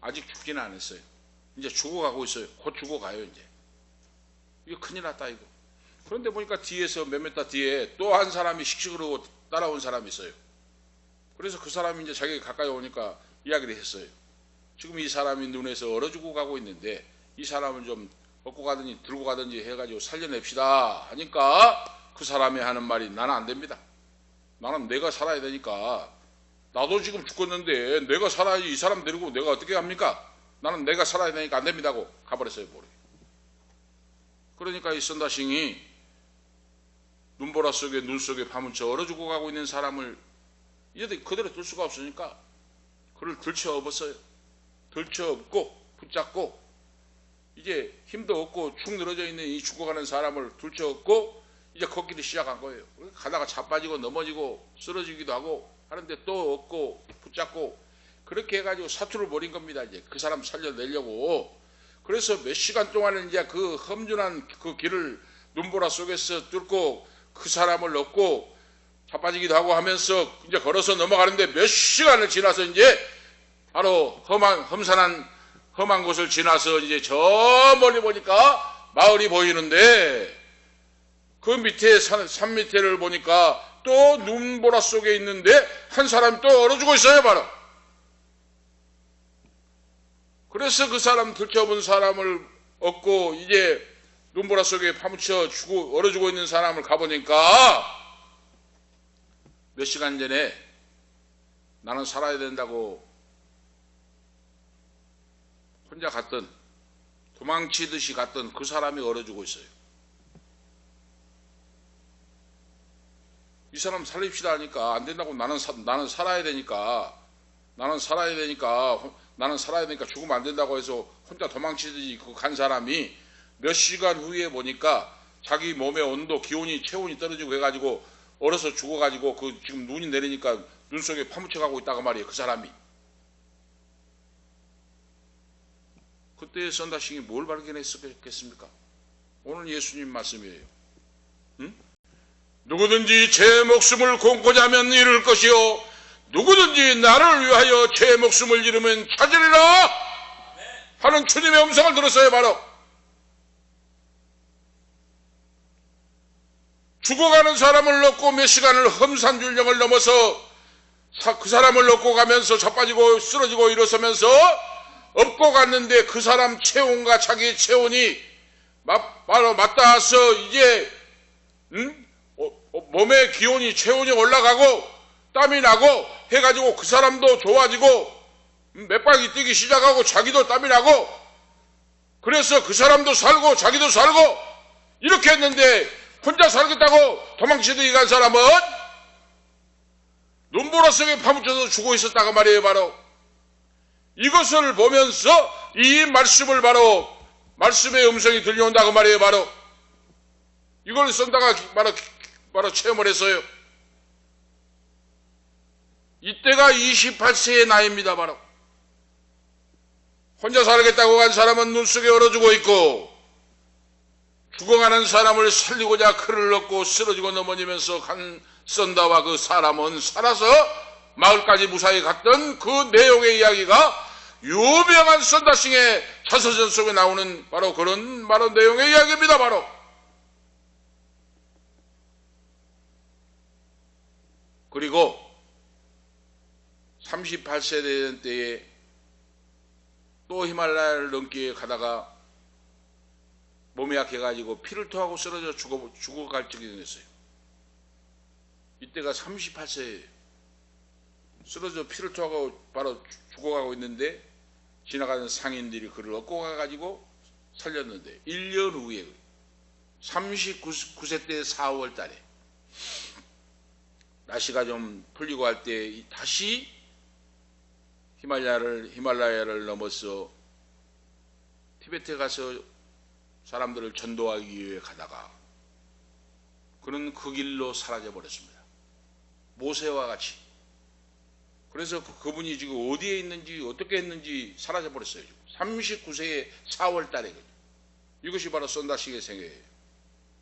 Speaker 1: 아직 죽지는 않았어요. 이제 죽어가고 있어요. 곧 죽어가요. 이제 이거 큰일 났다 이거. 그런데 보니까 뒤에서 몇 메타 뒤에 또 한 사람이 씩씩으로 따라온 사람이 있어요. 그래서 그 사람이 이제 자기가 가까이 오니까 이야기를 했어요. 지금 이 사람이 눈에서 얼어 죽어 가고 있는데 이 사람을 좀 얻고 가든지 들고 가든지 해가지고 살려냅시다 하니까 그 사람이 하는 말이, 나는 안 됩니다. 나는 내가 살아야 되니까, 나도 지금 죽었는데 내가 살아야지 이 사람 데리고 내가 어떻게 합니까? 나는 내가 살아야 되니까 안 됩니다고 가버렸어요. 그러니까 이 선다싱이 눈보라 속에 눈 속에 파묻혀 얼어 죽어 가고 있는 사람을 이제 그대로 둘 수가 없으니까 그를 들쳐업었어요. 들쳐업고 붙잡고 이제 힘도 없고 축 늘어져 있는 이 죽어가는 사람을 들쳐업고 이제 걷기를 시작한 거예요. 가다가 자빠지고 넘어지고 쓰러지기도 하고 하는데 또 업고 붙잡고 그렇게 해가지고 사투를 벌인 겁니다. 이제 그 사람 살려내려고. 그래서 몇 시간 동안은 이제 그 험준한 그 길을 눈보라 속에서 뚫고 그 사람을 얻고 자빠지기도 하고 하면서 이제 걸어서 넘어가는데 몇 시간을 지나서 이제 바로 험한 곳을 지나서 이제 저 멀리 보니까 마을이 보이는데 그 밑에 산 밑에를 보니까 또 눈보라 속에 있는데 한 사람이 또 얼어 죽어 있어요, 바로. 그래서 그 사람 들쳐본 사람을 얻고 이제 눈보라 속에 파묻혀 얼어 죽어 있는 사람을 가보니까 몇 시간 전에 나는 살아야 된다고 혼자 갔던, 도망치듯이 갔던 그 사람이 얼어 죽어 있어요. 이 사람 살립시다 하니까 안 된다고, 나는 살아야 되니까 죽으면 안 된다고 해서 혼자 도망치듯이 간 사람이 몇 시간 후에 보니까 자기 몸의 온도, 기온이, 체온이 떨어지고 해가지고 얼어서 죽어가지고 지금 눈이 내리니까 눈 속에 파묻혀가고 있다고 말이에요, 그 사람이. 그때 선다싱이 뭘 발견했겠습니까? 오늘 예수님 말씀이에요. 응? 누구든지 제 목숨을 공고자 하면 잃을 것이요 누구든지 나를 위하여 제 목숨을 잃으면 찾으리라 하는 주님의 음성을 들었어요. 바로 죽어가는 사람을 넣고 몇 시간을 험산줄령을 넘어서 그 사람을 넣고 가면서 자빠지고 쓰러지고 일어서면서 업고 갔는데 그 사람 체온과 자기의 체온이 바로 맞닿아서 이제 몸의 기온이, 체온이 올라가고 땀이 나고 해가지고 그 사람도 좋아지고 맥박이 뛰기 시작하고 자기도 땀이 나고 그래서 그 사람도 살고 자기도 살고 이렇게 했는데 혼자 살겠다고 도망치듯이 간 사람은 눈보라 속에 파묻혀서 죽어 있었다고 말이에요. 바로 이것을 보면서 이 말씀을 바로 말씀의 음성이 들려온다고 말이에요. 바로 이걸 선다가 바로 체험을 했어요. 이때가 28세의 나이입니다. 바로 혼자 살겠다고 간 사람은 눈 속에 얼어 죽어 있고 죽어가는 사람을 살리고자 칼을 넣고 쓰러지고 넘어지면서 간 선다와 그 사람은 살아서 마을까지 무사히 갔던 그 내용의 이야기가 유명한 선다싱의 자서전 속에 나오는 바로 그런 내용의 이야기입니다. 바로 그리고 38세 되는 때에 또 히말라야를 넘게 가다가 몸이 약해가지고 피를 토하고 쓰러져 죽어갈 적이 됐어요. 이때가 38세예요. 쓰러져 피를 토하고 바로 죽어가고 있는데 지나가는 상인들이 그를 얻고 가가지고 살렸는데 1년 후에 39세 때 4월 달에 날씨가 좀 풀리고 할 때 다시 히말라야를 넘어서 티베트에 가서 사람들을 전도하기 위해 가다가 그는 그 길로 사라져 버렸습니다. 모세와 같이. 그래서 그분이 지금 어디에 있는지 어떻게 했는지 사라져 버렸어요. 39세의 4월 달에. 이것이 바로 선다싱의 생애예요.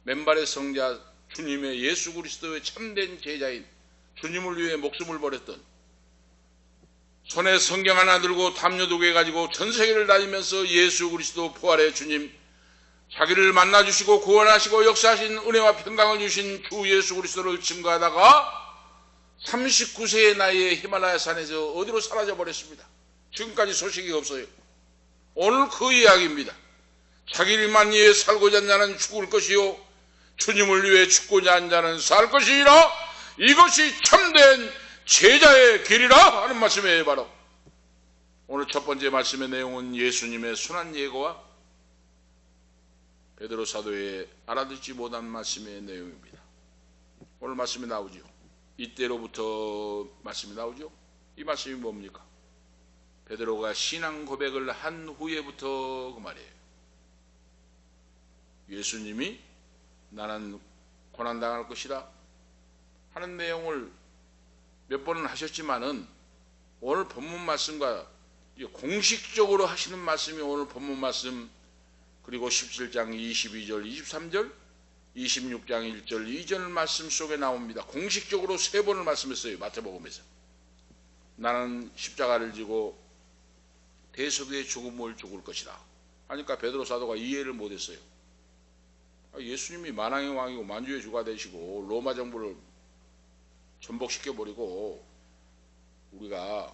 Speaker 1: 맨발의 성자 주님의 예수 그리스도의 참된 제자인 주님을 위해 목숨을 버렸던 손에 성경 하나 들고 담요 두 개 가지고 전 세계를 다니면서 예수 그리스도 부활의 주님 자기를 만나주시고 구원하시고 역사하신 은혜와 평강을 주신 주 예수 그리스도를 증거하다가 39세의 나이에 히말라야 산에서 어디로 사라져 버렸습니다. 지금까지 소식이 없어요. 오늘 그 이야기입니다. 자기를 위해 살고자 하는 자는 죽을 것이요 주님을 위해 죽고자 하는 자는 살 것이라 이것이 참된 제자의 길이라 하는 말씀이에요. 바로 오늘 첫 번째 말씀의 내용은 예수님의 순한 예고와 베드로 사도의 알아듣지 못한 말씀의 내용입니다. 오늘 말씀이 나오죠. 이때로부터 말씀이 나오죠. 이 말씀이 뭡니까? 베드로가 신앙 고백을 한 후에부터 그 말이에요. 예수님이 나는 고난당할 것이다 하는 내용을 몇 번은 하셨지만은 오늘 본문 말씀과 공식적으로 하시는 말씀이 오늘 본문 말씀 그리고 17장 22절 23절 26장 1절 2절 말씀 속에 나옵니다. 공식적으로 세 번을 말씀했어요. 마태복음에서 나는 십자가를 지고 대속의 죽음을 죽을 것이다 하니까 베드로 사도가 이해를 못했어요. 예수님이 만왕의 왕이고 만주의 주가 되시고 로마 정부를 전복시켜버리고 우리가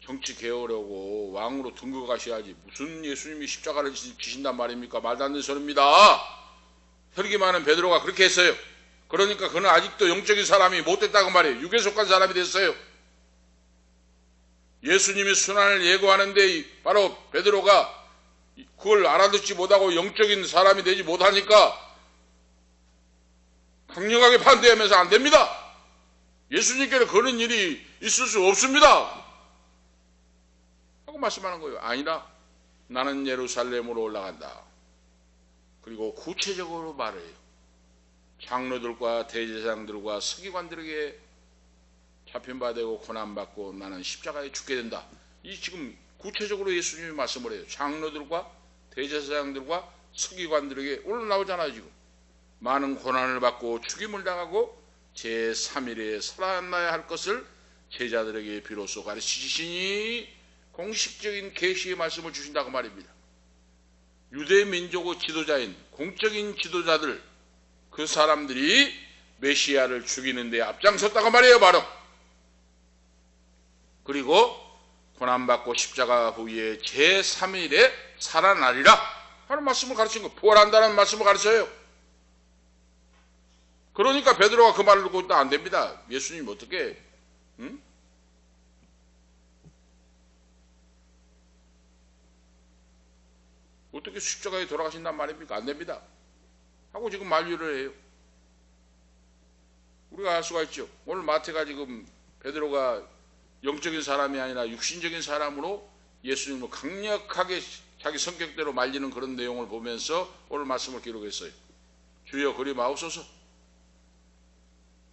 Speaker 1: 정치 개혁하려고 왕으로 등극하셔야지 무슨 예수님이 십자가를 지신단 말입니까? 말도 안 되는 소리입니다. 혈기 많은 베드로가 그렇게 했어요. 그러니까 그는 아직도 영적인 사람이 못됐다고 말이에요. 육에 속한 사람이 됐어요. 예수님이 순환을 예고하는데 바로 베드로가 그걸 알아듣지 못하고 영적인 사람이 되지 못하니까 강력하게 반대하면서 안 됩니다. 예수님께는 그런 일이 있을 수 없습니다. 하고 말씀하는 거예요. 아니라 나는 예루살렘으로 올라간다. 그리고 구체적으로 말해요. 장로들과 대제사장들과 서기관들에게 잡힌 바 되고 고난받고 나는 십자가에 죽게 된다. 이 지금 구체적으로 예수님이 말씀을 해요. 장로들과 대제사장들과 서기관들에게 오늘 나오잖아요. 지금 많은 고난을 받고 죽임을 당하고 제3일에 살아나야 할 것을 제자들에게 비로소 가르치시니 공식적인 계시의 말씀을 주신다고 말입니다. 유대 민족의 지도자인 공적인 지도자들 그 사람들이 메시아를 죽이는 데 앞장섰다고 말이에요. 바로 그리고 고난받고 십자가 후에 제3일에 살아나리라 하는 말씀을 가르친 거, 부활한다는 말씀을 가르쳐요. 그러니까 베드로가 그 말을 듣고 있다 안 됩니다. 예수님 어떻게 어떻게 십자가에 돌아가신단 말입니까? 안 됩니다. 하고 지금 만류를 해요. 우리가 알 수가 있죠. 오늘 마태가 지금 베드로가 영적인 사람이 아니라 육신적인 사람으로 예수님을 강력하게 자기 성격대로 말리는 그런 내용을 보면서 오늘 말씀을 기록했어요. 주여 그리 마옵소서.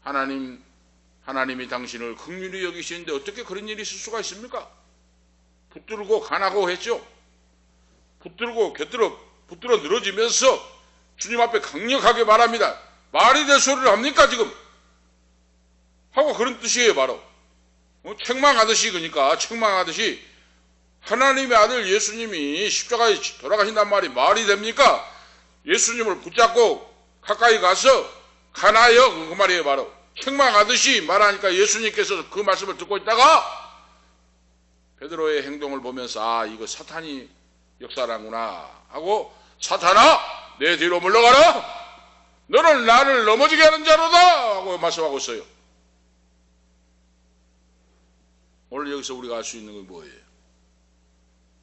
Speaker 1: 하나님이 당신을 긍휼히 여기시는데 어떻게 그런 일이 있을 수가 있습니까? 붙들고 가나고 했죠. 붙들고 붙들어 늘어지면서 주님 앞에 강력하게 말합니다. 말이 될 소리를 합니까 지금? 하고 그런 뜻이에요. 바로 책망하듯이, 그러니까 책망하듯이 하나님의 아들 예수님이 십자가에 돌아가신단 말이 됩니까? 예수님을 붙잡고 가까이 가서 가나요? 그 말이에요. 바로 책망하듯이 말하니까 예수님께서 그 말씀을 듣고 있다가 베드로의 행동을 보면서 아 이거 사탄이 역사라구나 하고 사탄아 내 뒤로 물러가라. 너는 나를 넘어지게 하는 자로다 하고 말씀하고 있어요. 오늘 여기서 우리가 알 수 있는 건 뭐예요?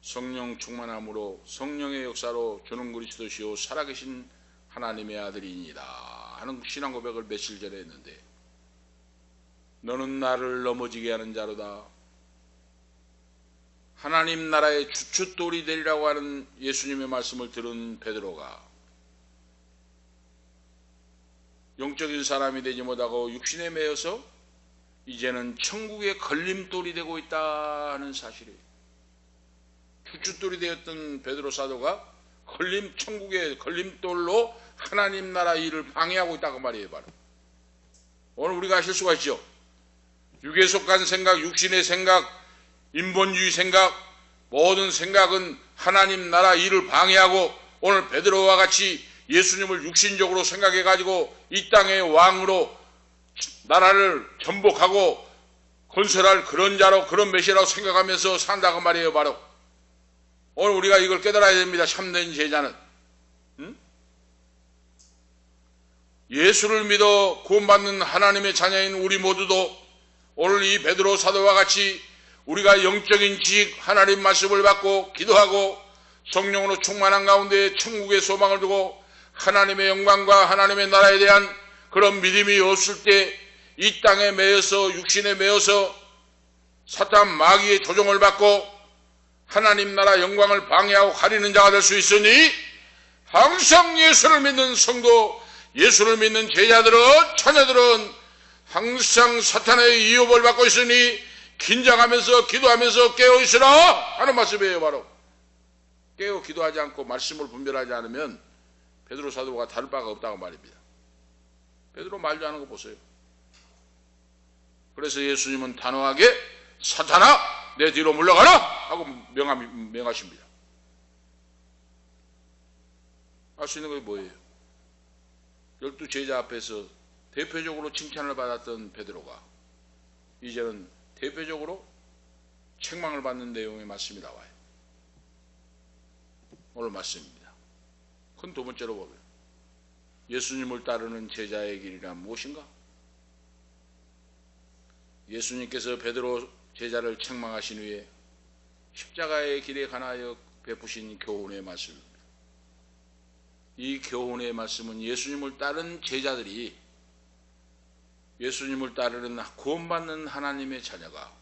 Speaker 1: 성령 충만함으로 성령의 역사로 주는 그리스도시요 살아계신 하나님의 아들이니이다 하는 신앙 고백을 며칠 전에 했는데 너는 나를 넘어지게 하는 자로다. 하나님 나라의 주춧돌이 되리라고 하는 예수님의 말씀을 들은 베드로가 영적인 사람이 되지 못하고 육신에 매여서 이제는 천국의 걸림돌이 되고 있다는 사실이에요. 주춧돌이 되었던 베드로 사도가 천국의 걸림돌로 하나님 나라 일을 방해하고 있다고 말이에요. 바로 오늘 우리가 아실 수가 있죠. 육에 속한 생각, 육신의 생각, 인본주의 생각, 모든 생각은 하나님 나라 일을 방해하고 오늘 베드로와 같이 예수님을 육신적으로 생각해가지고 이 땅의 왕으로 나라를 전복하고 건설할 그런 자로 그런 메시아라고 생각하면서 산다고 말이에요. 바로 오늘 우리가 이걸 깨달아야 됩니다. 참된 제자는 예수를 믿어 구원받는 하나님의 자녀인 우리 모두도 오늘 이 베드로 사도와 같이 우리가 영적인 지식 하나님 말씀을 받고 기도하고 성령으로 충만한 가운데 천국의 소망을 두고 하나님의 영광과 하나님의 나라에 대한 그런 믿음이 없을 때 이 땅에 매여서 육신에 매여서 사탄 마귀의 조종을 받고 하나님 나라 영광을 방해하고 가리는 자가 될 수 있으니 항상 예수를 믿는 성도, 예수를 믿는 제자들은 자녀들은 항상 사탄의 위협을 받고 있으니 긴장하면서 기도하면서 깨어있으라 하는 말씀이에요. 바로 깨어 기도하지 않고 말씀을 분별하지 않으면 베드로 사도가 다를 바가 없다고 말입니다. 베드로 말도 하는 거 보세요. 그래서 예수님은 단호하게 사탄아 내 뒤로 물러가라 하고 명하십니다. 할 수 있는 게 뭐예요? 12 제자 앞에서 대표적으로 칭찬을 받았던 베드로가 이제는 대표적으로 책망을 받는 내용의 말씀이 나와요. 오늘 말씀입니다. 큰 두 번째로 보면 예수님을 따르는 제자의 길이란 무엇인가? 예수님께서 베드로 제자를 책망하신 후에 십자가의 길에 관하여 베푸신 교훈의 말씀입니다. 이 교훈의 말씀은 예수님을 따른 제자들이 예수님을 따르는 구원받는 하나님의 자녀가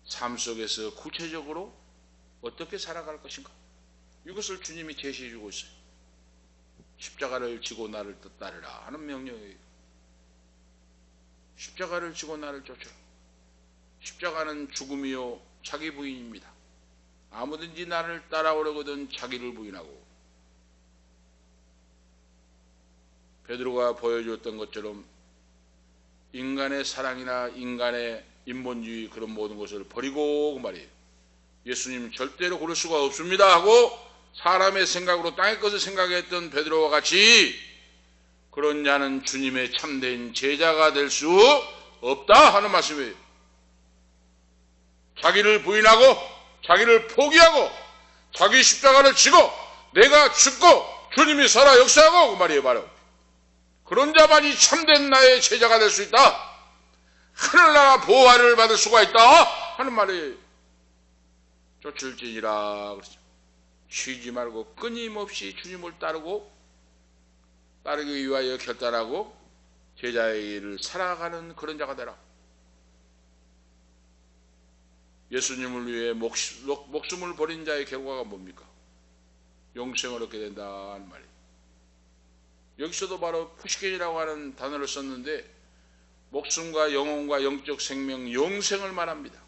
Speaker 1: 삶 속에서 구체적으로 어떻게 살아갈 것인가? 이것을 주님이 제시해 주고 있어요. 십자가를 지고 나를 따르라 하는 명령이에요. 십자가를 지고 나를 쫓으라. 십자가는 죽음이요 자기 부인입니다. 아무든지 나를 따라오려거든 자기를 부인하고, 베드로가 보여주었던 것처럼 인간의 사랑이나 인간의 인본주의 그런 모든 것을 버리고 그 말이에요. 예수님 절대로 그럴 수가 없습니다 하고 사람의 생각으로 땅의 것을 생각했던 베드로와 같이 그런 자는 주님의 참된 제자가 될 수 없다 하는 말씀이에요. 자기를 부인하고 자기를 포기하고 자기 십자가를 지고 내가 죽고 주님이 살아 역사하고 그 말이에요. 바로 그런 자만이 참된 나의 제자가 될 수 있다. 하늘나라 보호를 받을 수가 있다 하는 말이에요. 쫓을지니라 그랬죠. 쉬지 말고 끊임없이 주님을 따르기 위하여 결단하고 제자의 길을 살아가는 그런 자가 되라. 예수님을 위해 목숨을 버린 자의 결과가 뭡니까? 영생을 얻게 된다는 말이에요. 여기서도 바로 푸시켄이라고 하는 단어를 썼는데 목숨과 영혼과 영적 생명, 영생을 말합니다.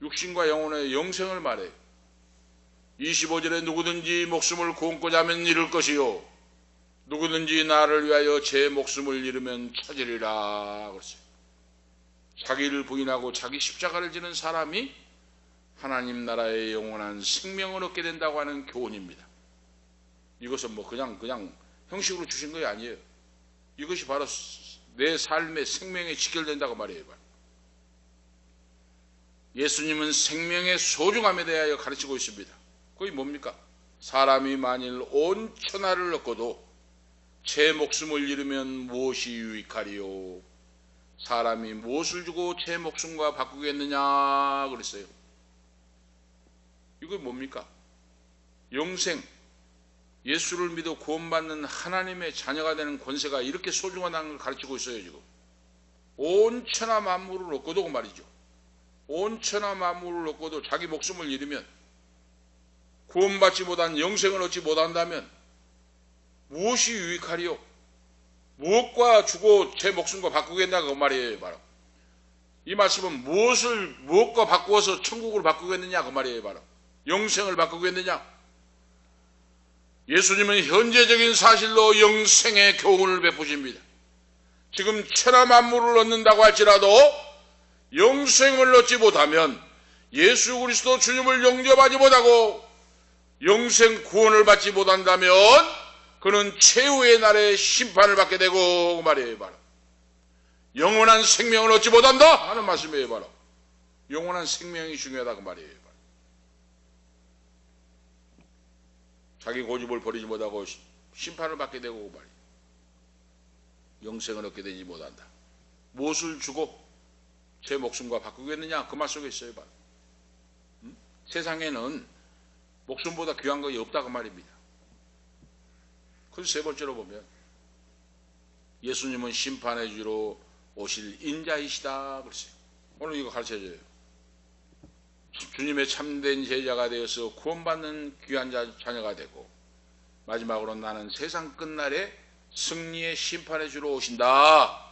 Speaker 1: 육신과 영혼의 영생을 말해요. 25절에 누구든지 목숨을 구원고자 하면 잃을 것이요 누구든지 나를 위하여 제 목숨을 잃으면 찾으리라 그랬어요. 자기를 부인하고 자기 십자가를 지는 사람이 하나님 나라의 영원한 생명을 얻게 된다고 하는 교훈입니다. 이것은 뭐 그냥 형식으로 주신 것이 아니에요. 이것이 바로 내 삶의 생명에 직결된다고 말이에요. 예수님은 생명의 소중함에 대하여 가르치고 있습니다. 그게 뭡니까? 사람이 만일 온 천하를 얻고도 제 목숨을 잃으면 무엇이 유익하리요? 사람이 무엇을 주고 제 목숨과 바꾸겠느냐 그랬어요. 이거 뭡니까? 영생, 예수를 믿어 구원받는 하나님의 자녀가 되는 권세가 이렇게 소중하다는 걸 가르치고 있어요. 지금 온 천하 만물을 얻고도 그 말이죠. 온 천하 만물을 얻고도 자기 목숨을 잃으면, 구원받지 못한 영생을 얻지 못한다면 무엇이 유익하리요? 무엇과 주고 제 목숨과 바꾸겠냐 그 말이에요. 바로 이 말씀은 무엇과 바꾸어서 천국을 바꾸겠느냐 그 말이에요. 바로 영생을 바꾸겠느냐. 예수님은 현재적인 사실로 영생의 교훈을 베푸십니다. 지금 천하 만물을 얻는다고 할지라도 영생을 얻지 못하면, 예수 그리스도 주님을 영접하지 못하고 영생 구원을 받지 못한다면 그는 최후의 날에 심판을 받게 되고 그 말이에요. 바로 영원한 생명을 얻지 못한다 하는 말씀이에요. 바로 영원한 생명이 중요하다 그 말이에요. 바로. 자기 고집을 버리지 못하고 심판을 받게 되고 그 말이에요. 영생을 얻게 되지 못한다. 무엇을 주고 제 목숨과 바꾸겠느냐 그 말 속에 있어요. 바로. 세상에는 목숨보다 귀한 것이 없다 그 말입니다. 그래서 세 번째로 보면 예수님은 심판해 주러 오실 인자이시다 그랬어요. 오늘 이거 가르쳐줘요. 주님의 참된 제자가 되어서 구원받는 귀한 자녀가 되고, 마지막으로 나는 세상 끝날에 승리의 심판해 주러 오신다.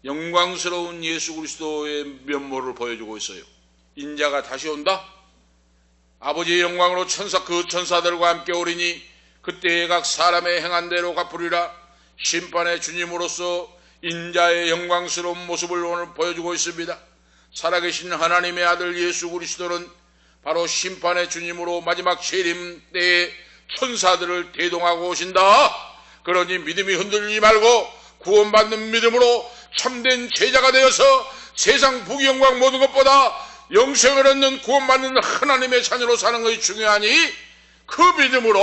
Speaker 1: 영광스러운 예수 그리스도의 면모를 보여주고 있어요. 인자가 다시 온다. 아버지의 영광으로 천사들과 함께 오리니 그때에 각 사람의 행한 대로 갚으리라. 심판의 주님으로서 인자의 영광스러운 모습을 오늘 보여주고 있습니다. 살아계신 하나님의 아들 예수 그리스도는 바로 심판의 주님으로 마지막 재림 때에 천사들을 대동하고 오신다. 그러니 믿음이 흔들리지 말고 구원받는 믿음으로 참된 제자가 되어서 세상 부귀영광 모든 것보다 영생을 얻는 구원받는 하나님의 자녀로 사는 것이 중요하니 그 믿음으로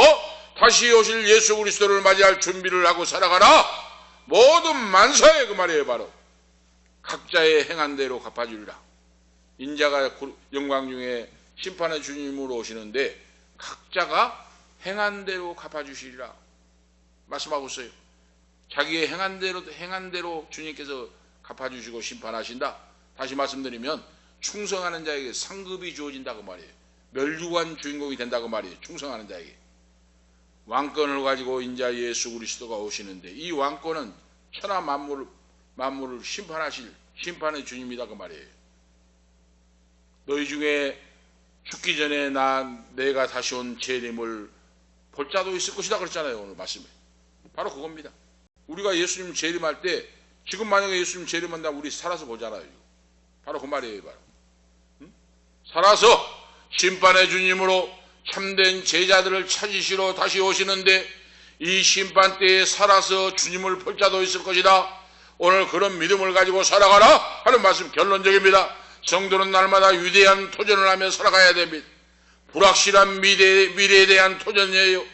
Speaker 1: 다시 오실 예수 그리스도를 맞이할 준비를 하고 살아가라. 모든 만사에 그 말이에요. 바로 각자의 행한 대로 갚아주리라. 인자가 영광 중에 심판의 주님으로 오시는데 각자가 행한 대로 갚아주시리라 말씀하고 있어요. 자기의 행한 대로 주님께서 갚아주시고 심판하신다. 다시 말씀드리면 충성하는 자에게 상급이 주어진다고 말이에요. 멸류관 주인공이 된다고 말이에요. 충성하는 자에게. 왕권을 가지고 인자 예수 그리스도가 오시는데 이 왕권은 천하 만물을 심판하실 심판의 주님이다 그 말이에요. 너희 중에 죽기 전에 내가 다시 온 재림을 볼 자도 있을 것이다 그랬잖아요. 오늘 말씀에. 바로 그겁니다. 우리가 예수님 재림할 때 지금 만약에 예수님 재림한다면 우리 살아서 보잖아요. 바로 그 말이에요. 바로. 살아서 심판의 주님으로 참된 제자들을 찾으시러 다시 오시는데 이 심판 때에 살아서 주님을 볼 자도 있을 것이다. 오늘 그런 믿음을 가지고 살아가라 하는 말씀 결론적입니다. 성도는 날마다 위대한 도전을 하며 살아가야 됩니다. 불확실한 미래에 대한 도전이에요.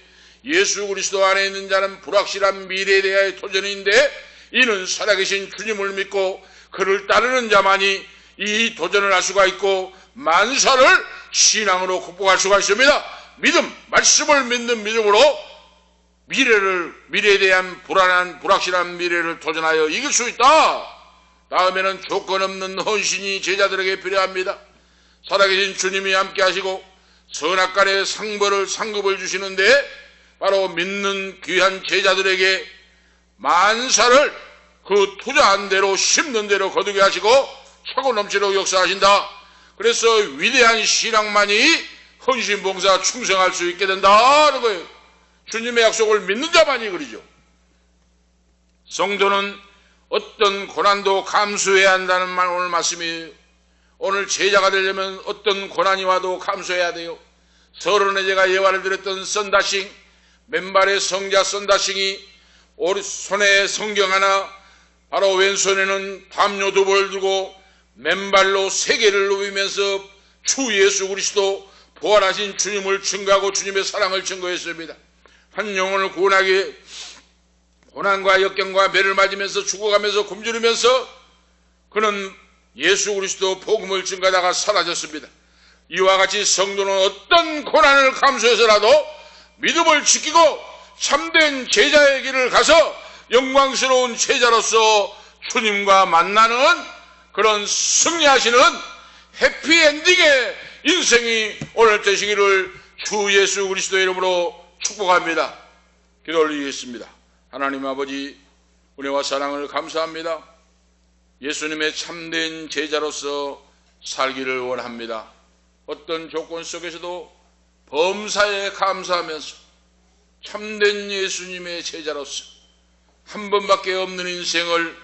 Speaker 1: 예수 그리스도 안에 있는 자는 불확실한 미래에 대한 도전인데 이는 살아계신 주님을 믿고 그를 따르는 자만이 이 도전을 할 수가 있고 만사를 신앙으로 극복할 수가 있습니다. 믿음, 말씀을 믿는 믿음으로 미래에 대한 불확실한 미래를 도전하여 이길 수 있다. 다음에는 조건 없는 헌신이 제자들에게 필요합니다. 살아계신 주님이 함께 하시고 선악간의 상급을 주시는데 바로 믿는 귀한 제자들에게 만사를 그 투자한 대로 심는 대로 거두게 하시고 차고 넘치도록 역사하신다. 그래서 위대한 신앙만이 헌신봉사 충성할 수 있게 된다는 거예요. 주님의 약속을 믿는 자만이 그러죠. 성도는 어떤 고난도 감수해야 한다는 말 오늘 말씀이에요. 오늘 제자가 되려면 어떤 고난이 와도 감수해야 돼요. 서론에 제가 예화를 드렸던 썬다싱, 맨발의 성자 썬다싱이 오른손에 성경 하나, 바로 왼손에는 담요 2벌 들고 맨발로 세계를 누비면서 주 예수 그리스도 부활하신 주님을 증거하고 주님의 사랑을 증거했습니다. 한 영혼을 구원하기 고난과 역경과 배를 맞으면서 죽어가면서 굶주리면서 그는 예수 그리스도 복음을 증거하다가 사라졌습니다. 이와 같이 성도는 어떤 고난을 감수해서라도 믿음을 지키고 참된 제자의 길을 가서 영광스러운 제자로서 주님과 만나는 그런 승리하시는 해피엔딩의 인생이 오늘 되시기를 주 예수 그리스도의 이름으로 축복합니다. 기도 올리겠습니다. 하나님 아버지, 은혜와 사랑을 감사합니다. 예수님의 참된 제자로서 살기를 원합니다. 어떤 조건 속에서도 범사에 감사하면서 참된 예수님의 제자로서 한 번밖에 없는 인생을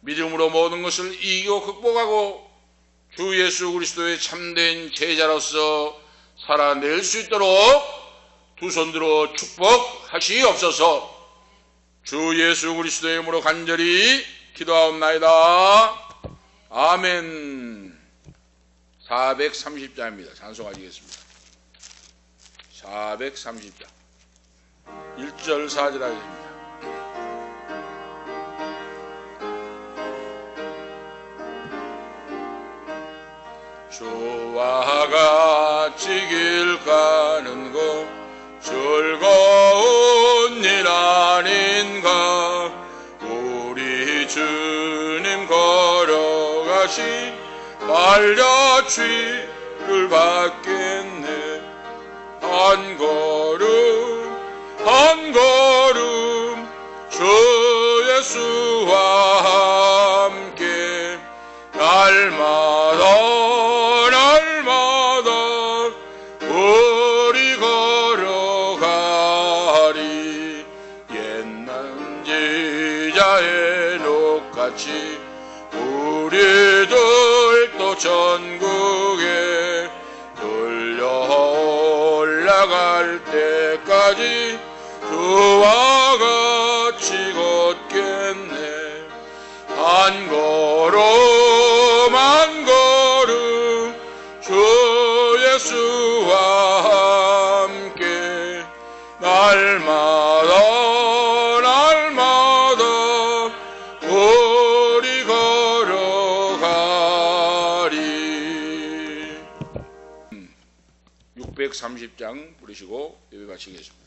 Speaker 1: 믿음으로 모든 것을 이기고 극복하고 주 예수 그리스도의 참된 제자로서 살아낼 수 있도록 두 손 들어 축복하시옵소서. 주 예수 그리스도의 이름으로 간절히 기도하옵나이다. 아멘. 430자입니다. 찬송하시겠습니다. 430자 1절 4절 하겠습니다. 주와 같이 길 가는 것 즐거운 일 아닌가. 우리 주님 걸어가시 달려 죄를 받겠네. 한 걸음 한 걸음 주 예수와 함께 날마다 우리 걸어가리. 옛날 제자의 녹같이 우리들도 전국에 들려 올라갈 때까지 주와 같이 걷겠네. 한 한 걸음 한 걸음 주 예수와 함께 날마다 우리 걸어가리. 630장 부르시고 예배 마치겠습니다.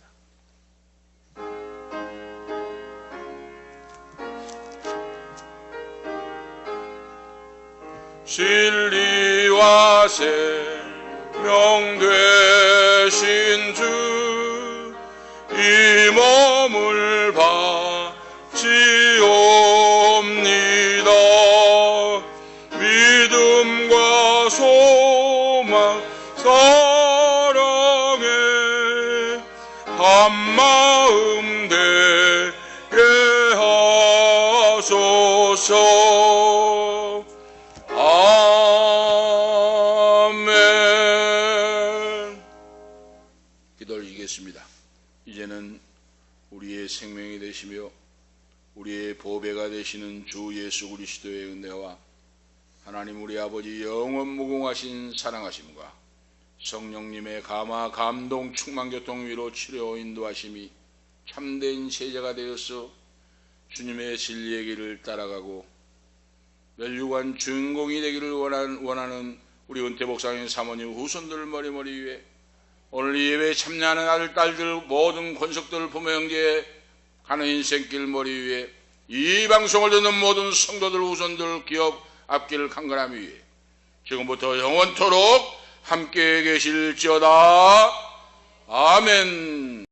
Speaker 1: 진리와 생명 되신 주 이 몸을 바치옵니다. 믿음과 소망 사랑에 한마음 되게 하소서. 아멘. 기도를 드리겠습니다. 이제는 우리의 생명이 되시며 우리의 보배가 되시는 주 예수 그리스도의 은혜와 하나님 우리 아버지 영원 무궁하신 사랑하심과 성령님의 감화 감동 충만 교통 위로 치료 인도하심이 참된 제자가 되어서 주님의 진리의 길을 따라가고 멸류관 주인공이 되기를 원하는 우리 은퇴복상인 사모님 후손들 머리머리 위에 오늘 예배에 참여하는 아들 딸들 모든 권속들 부모 형제 가는 인생길 머리 위에 이 방송을 듣는 모든 성도들 후손들 기업 앞길 강건함 위에 지금부터 영원토록 함께 계실지어다. 아멘.